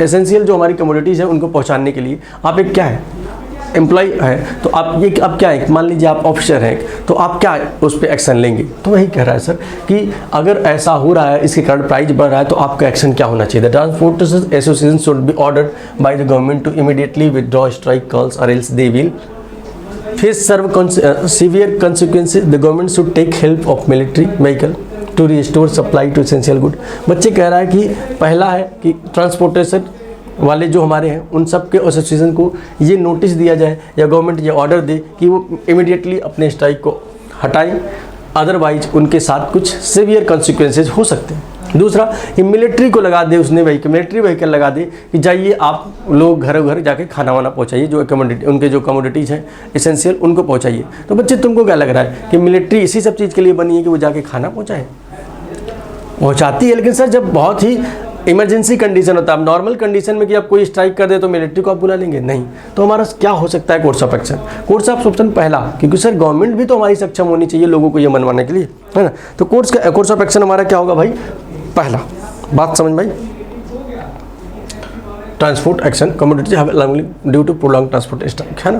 एसेंशियल जो हमारी कमोडिटीज़ है उनको पहुंचाने के लिए आप एक क्या है, एम्प्लॉय है। तो आप ये अब क्या है, मान लीजिए आप ऑफिसर हैं, तो आप क्या उस पर एक्शन लेंगे। तो वही कह रहा है सर कि अगर ऐसा हो रहा है, इसके कारण प्राइस बढ़ रहा है, तो आपका एक्शन क्या होना चाहिए। The transporters association should be ordered by the government to immediately withdraw strike calls or else they will face severe consequences. The government should take help of military vehicle to restore supply to essential good. बच्चे कह रहा है कि पहला है कि transportation वाले जो हमारे हैं उन सब के एसोसिएशन को ये नोटिस दिया जाए या गवर्नमेंट ये ऑर्डर दे कि वो इमीडिएटली अपने स्ट्राइक को हटाएं, अदरवाइज उनके साथ कुछ सीवियर कॉन्सिक्वेंसेज हो सकते हैं। दूसरा, कि मिलिट्री को लगा दे, उसने मिलिट्री व्हीकल लगा दे कि जाइए आप लोग घर घर जाके खाना वाना पहुंचाइए, जो कमोडिटी उनके जो कमोडिटीज़ हैं इसेंशियल उनको पहुंचाइए। तो बच्चे तुमको क्या लग रहा है कि मिलिट्री इसी सब चीज़ के लिए बनी है कि वो जाके खाना पहुंचाती है, लेकिन सर जब बहुत ही इमरजेंसी कंडीशन होता है, अब नॉर्मल कंडीशन में कि आप कोई स्ट्राइक कर दे तो मिलिट्री को आप बुला लेंगे नहीं। तो हमारा क्या हो सकता है course of action. Course of option पहला, क्योंकि सर गवर्नमेंट भी तो हमारी सक्षम होनी चाहिए लोगों को ये मनवाने के लिए, है ना। तो कोर्स ऑफ एक्शन हमारा क्या होगा भाई, पहला बात समझ भाई, transport action commodity due to prolong transport strike, है ना।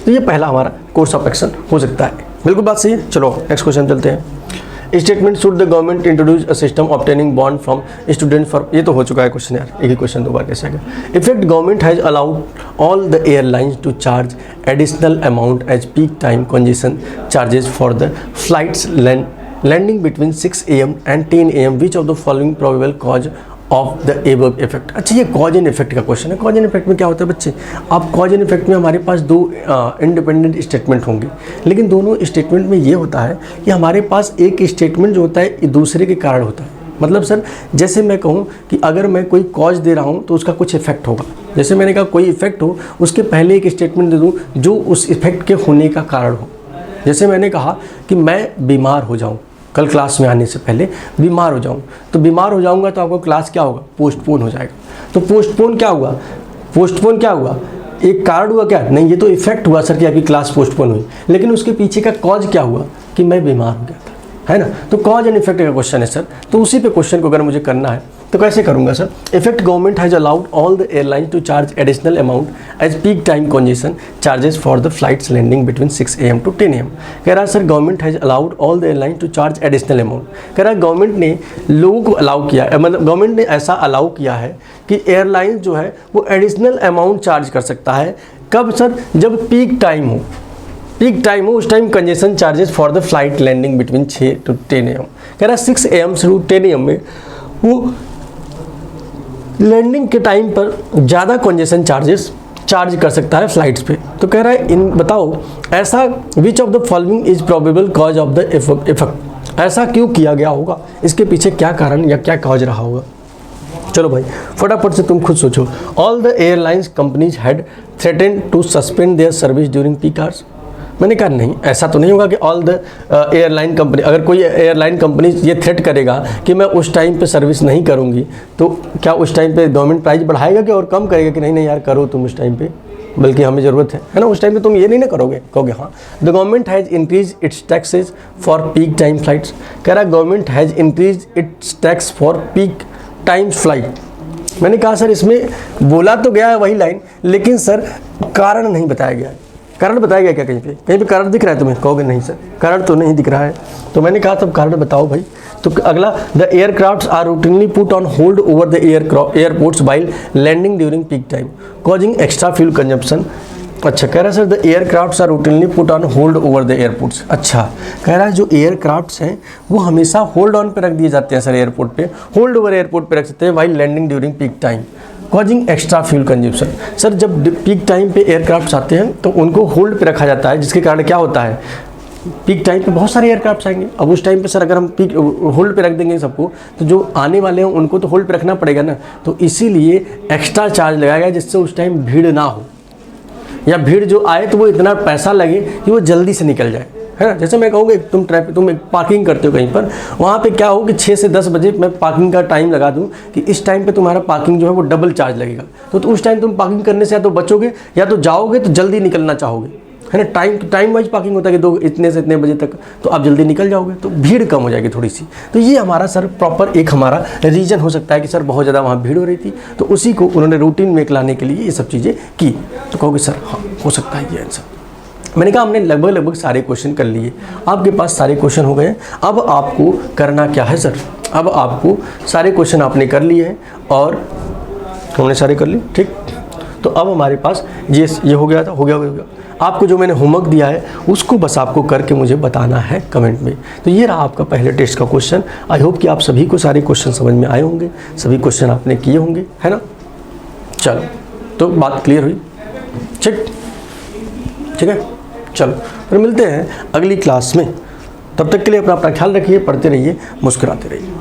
तो ये पहला हमारा कोर्स ऑफ एक्शन हो सकता है, बिल्कुल बात सही है। चलो नेक्स्ट क्वेश्चन चलते हैं। Statement, should the government introduce a system obtaining bond from student for, ये तो हो चुका है क्वेश्चन यार, एक ही क्वेश्चन दो बार कैसे आएगा। Effect, government has allowed all the airlines to charge additional amount as peak time congestion charges for the flights landing between 6 AM and 10 AM. Which of the following probable cause of the above effect? अच्छा, ये cause and effect का question है। Cause and effect में क्या होता है बच्चे, आप कॉज एंड इफेक्ट में हमारे पास दो इंडिपेंडेंट स्टेटमेंट होंगे, लेकिन दोनों स्टेटमेंट में ये होता है कि हमारे पास एक स्टेटमेंट जो होता है दूसरे के कारण होता है। मतलब सर जैसे मैं कहूँ कि अगर मैं कोई कॉज दे रहा हूँ तो उसका कुछ इफेक्ट होगा, जैसे मैंने कहा कोई इफेक्ट हो उसके पहले एक स्टेटमेंट दे दूँ जो उस इफेक्ट के होने का कारण हो। जैसे मैंने कहा कि मैं बीमार हो जाऊँ, कल क्लास में आने से पहले बीमार हो जाऊँ, तो बीमार हो जाऊँगा तो आपको क्लास क्या होगा, पोस्टपोन हो जाएगा। तो पोस्टपोन क्या हुआ, एक कारण हुआ क्या, नहीं ये तो इफेक्ट हुआ सर कि आपकी क्लास पोस्टपोन हुई, लेकिन उसके पीछे का कॉज क्या हुआ कि मैं बीमार हो गया था, है ना। तो कॉज एंड इफेक्ट का क्वेश्चन है सर। तो उसी पे क्वेश्चन को अगर मुझे करना है तो कैसे करूंगा sir? Effect government has allowed all the airlines to charge additional amount as peak time congestion charges for the flights landing between 6 AM to 10 AM। कह रहा है sir government has allowed all the airlines to charge additional amount. कह रहा है government ने लोगों को allow किया है, मतलब गवर्नमेंट ने ऐसा अलाउ किया है कि एयरलाइंस जो है वो एडिशनल अमाउंट चार्ज कर सकता है। कब सर? जब पीक टाइम हो, पीक टाइम हो उस time congestion charges for the flight landing between 6 to 10 AM। कह रहा है 6 AM से 10 AM में वो लैंडिंग के टाइम पर ज़्यादा कंजेशन चार्जेस चार्ज कर सकता है फ्लाइट्स पे। तो कह रहा है इन बताओ ऐसा विच of the following is probable cause of the effect, ऐसा क्यों किया गया होगा, इसके पीछे क्या कारण या क्या कॉज रहा होगा। चलो भाई फटाफट से तुम खुद सोचो। All the airlines companies had threatened to suspend their service during peak hours. मैंने कहा नहीं, ऐसा तो नहीं होगा कि ऑल द एयरलाइन कंपनी, अगर कोई एयरलाइन कंपनी ये थ्रेट करेगा कि मैं उस टाइम पे सर्विस नहीं करूँगी तो क्या उस टाइम पे गवर्नमेंट प्राइस बढ़ाएगा कि और कम करेगा कि नहीं नहीं यार करो तुम उस टाइम पे, बल्कि हमें ज़रूरत है ना उस टाइम पे तुम ये नहीं ना करोगे, कहोगे हाँ। The government has increase its taxes for peak time flights. कह रहा है government has increase its tax for peak time flight. मैंने कहा सर इसमें बोला तो गया है वही लाइन, लेकिन सर कारण नहीं बताया गया है। कारण बताया गया क्या कहीं पे? कहीं पे कारण दिख रहा है तुम्हें? कहोगे नहीं सर कारण तो नहीं दिख रहा है। तो मैंने कहा तब कारण बताओ भाई। तो अगला, the aircrafts are routinely put on hold over the airports while landing during peak time causing extra fuel consumption. अच्छा कह रहा है sir the aircrafts are routinely put on hold over the airports. अच्छा कह रहा है जो एयरक्राफ्ट्स हैं वो हमेशा होल्ड ऑन पे रख दिए जाते हैं सर, एयरपोर्ट पे होल्ड ओवर एयरपोर्ट पे रख सकते हैं while landing during peak time causing extra fuel consumption. Sir जब पीक टाइम पे एयरक्राफ्ट्स आते हैं तो उनको होल्ड पे रखा जाता है, जिसके कारण क्या होता है पीक टाइम पे बहुत सारे एयरक्राफ्ट्स आएंगे। अब उस टाइम पे सर अगर हम पीक होल्ड पे रख देंगे सबको तो जो आने वाले हैं उनको तो होल्ड पे रखना पड़ेगा ना, तो इसीलिए एक्स्ट्रा चार्ज लगाया गया जिससे उस टाइम भीड़ ना हो, या भीड़ जो आए तो वो इतना पैसा लगे कि वो जल्दी से निकल जाए, है ना। जैसे मैं कहूँगा तुम एक पार्किंग करते हो कहीं पर, वहाँ पे क्या हो कि 6 से 10 बजे मैं पार्किंग का टाइम लगा दूँ कि इस टाइम पे तुम्हारा पार्किंग जो है वो डबल चार्ज लगेगा, तो उस टाइम तुम पार्किंग करने से या तो बचोगे या तो जाओगे तो जल्दी निकलना चाहोगे, है ना। टाइम वाइज पार्किंग होता है कि इतने से इतने बजे तक, तो आप जल्दी निकल जाओगे तो भीड़ कम हो जाएगी थोड़ी सी। तो ये हमारा सर प्रॉपर एक हमारा रीज़न हो सकता है कि सर बहुत ज़्यादा वहाँ भीड़ हो रही थी, तो उसी को उन्होंने रूटीन में लाने के लिए ये सब चीज़ें की। तो कहोगे सर हाँ हो सकता है ये आंसर। मैंने कहा हमने लगभग सारे क्वेश्चन कर लिए, आपके पास सारे क्वेश्चन हो गए। अब आपको करना क्या है सर? अब आपको सारे क्वेश्चन आपने कर लिए हैं और हमने सारे कर लिए, ठीक। तो अब हमारे पास ये हो गया था, हो गया। आपको जो मैंने होमवर्क दिया है उसको बस आपको करके मुझे बताना है कमेंट में। तो ये रहा आपका पहले टेस्ट का क्वेश्चन। आई होप कि आप सभी को सारे क्वेश्चन समझ में आए होंगे, सभी क्वेश्चन आपने किए होंगे, है ना। चलो तो बात क्लियर हुई, ठीक है। चलो फिर मिलते हैं अगली क्लास में, तब तक के लिए अपना ख्याल रखिए, पढ़ते रहिए, मुस्कुराते रहिए।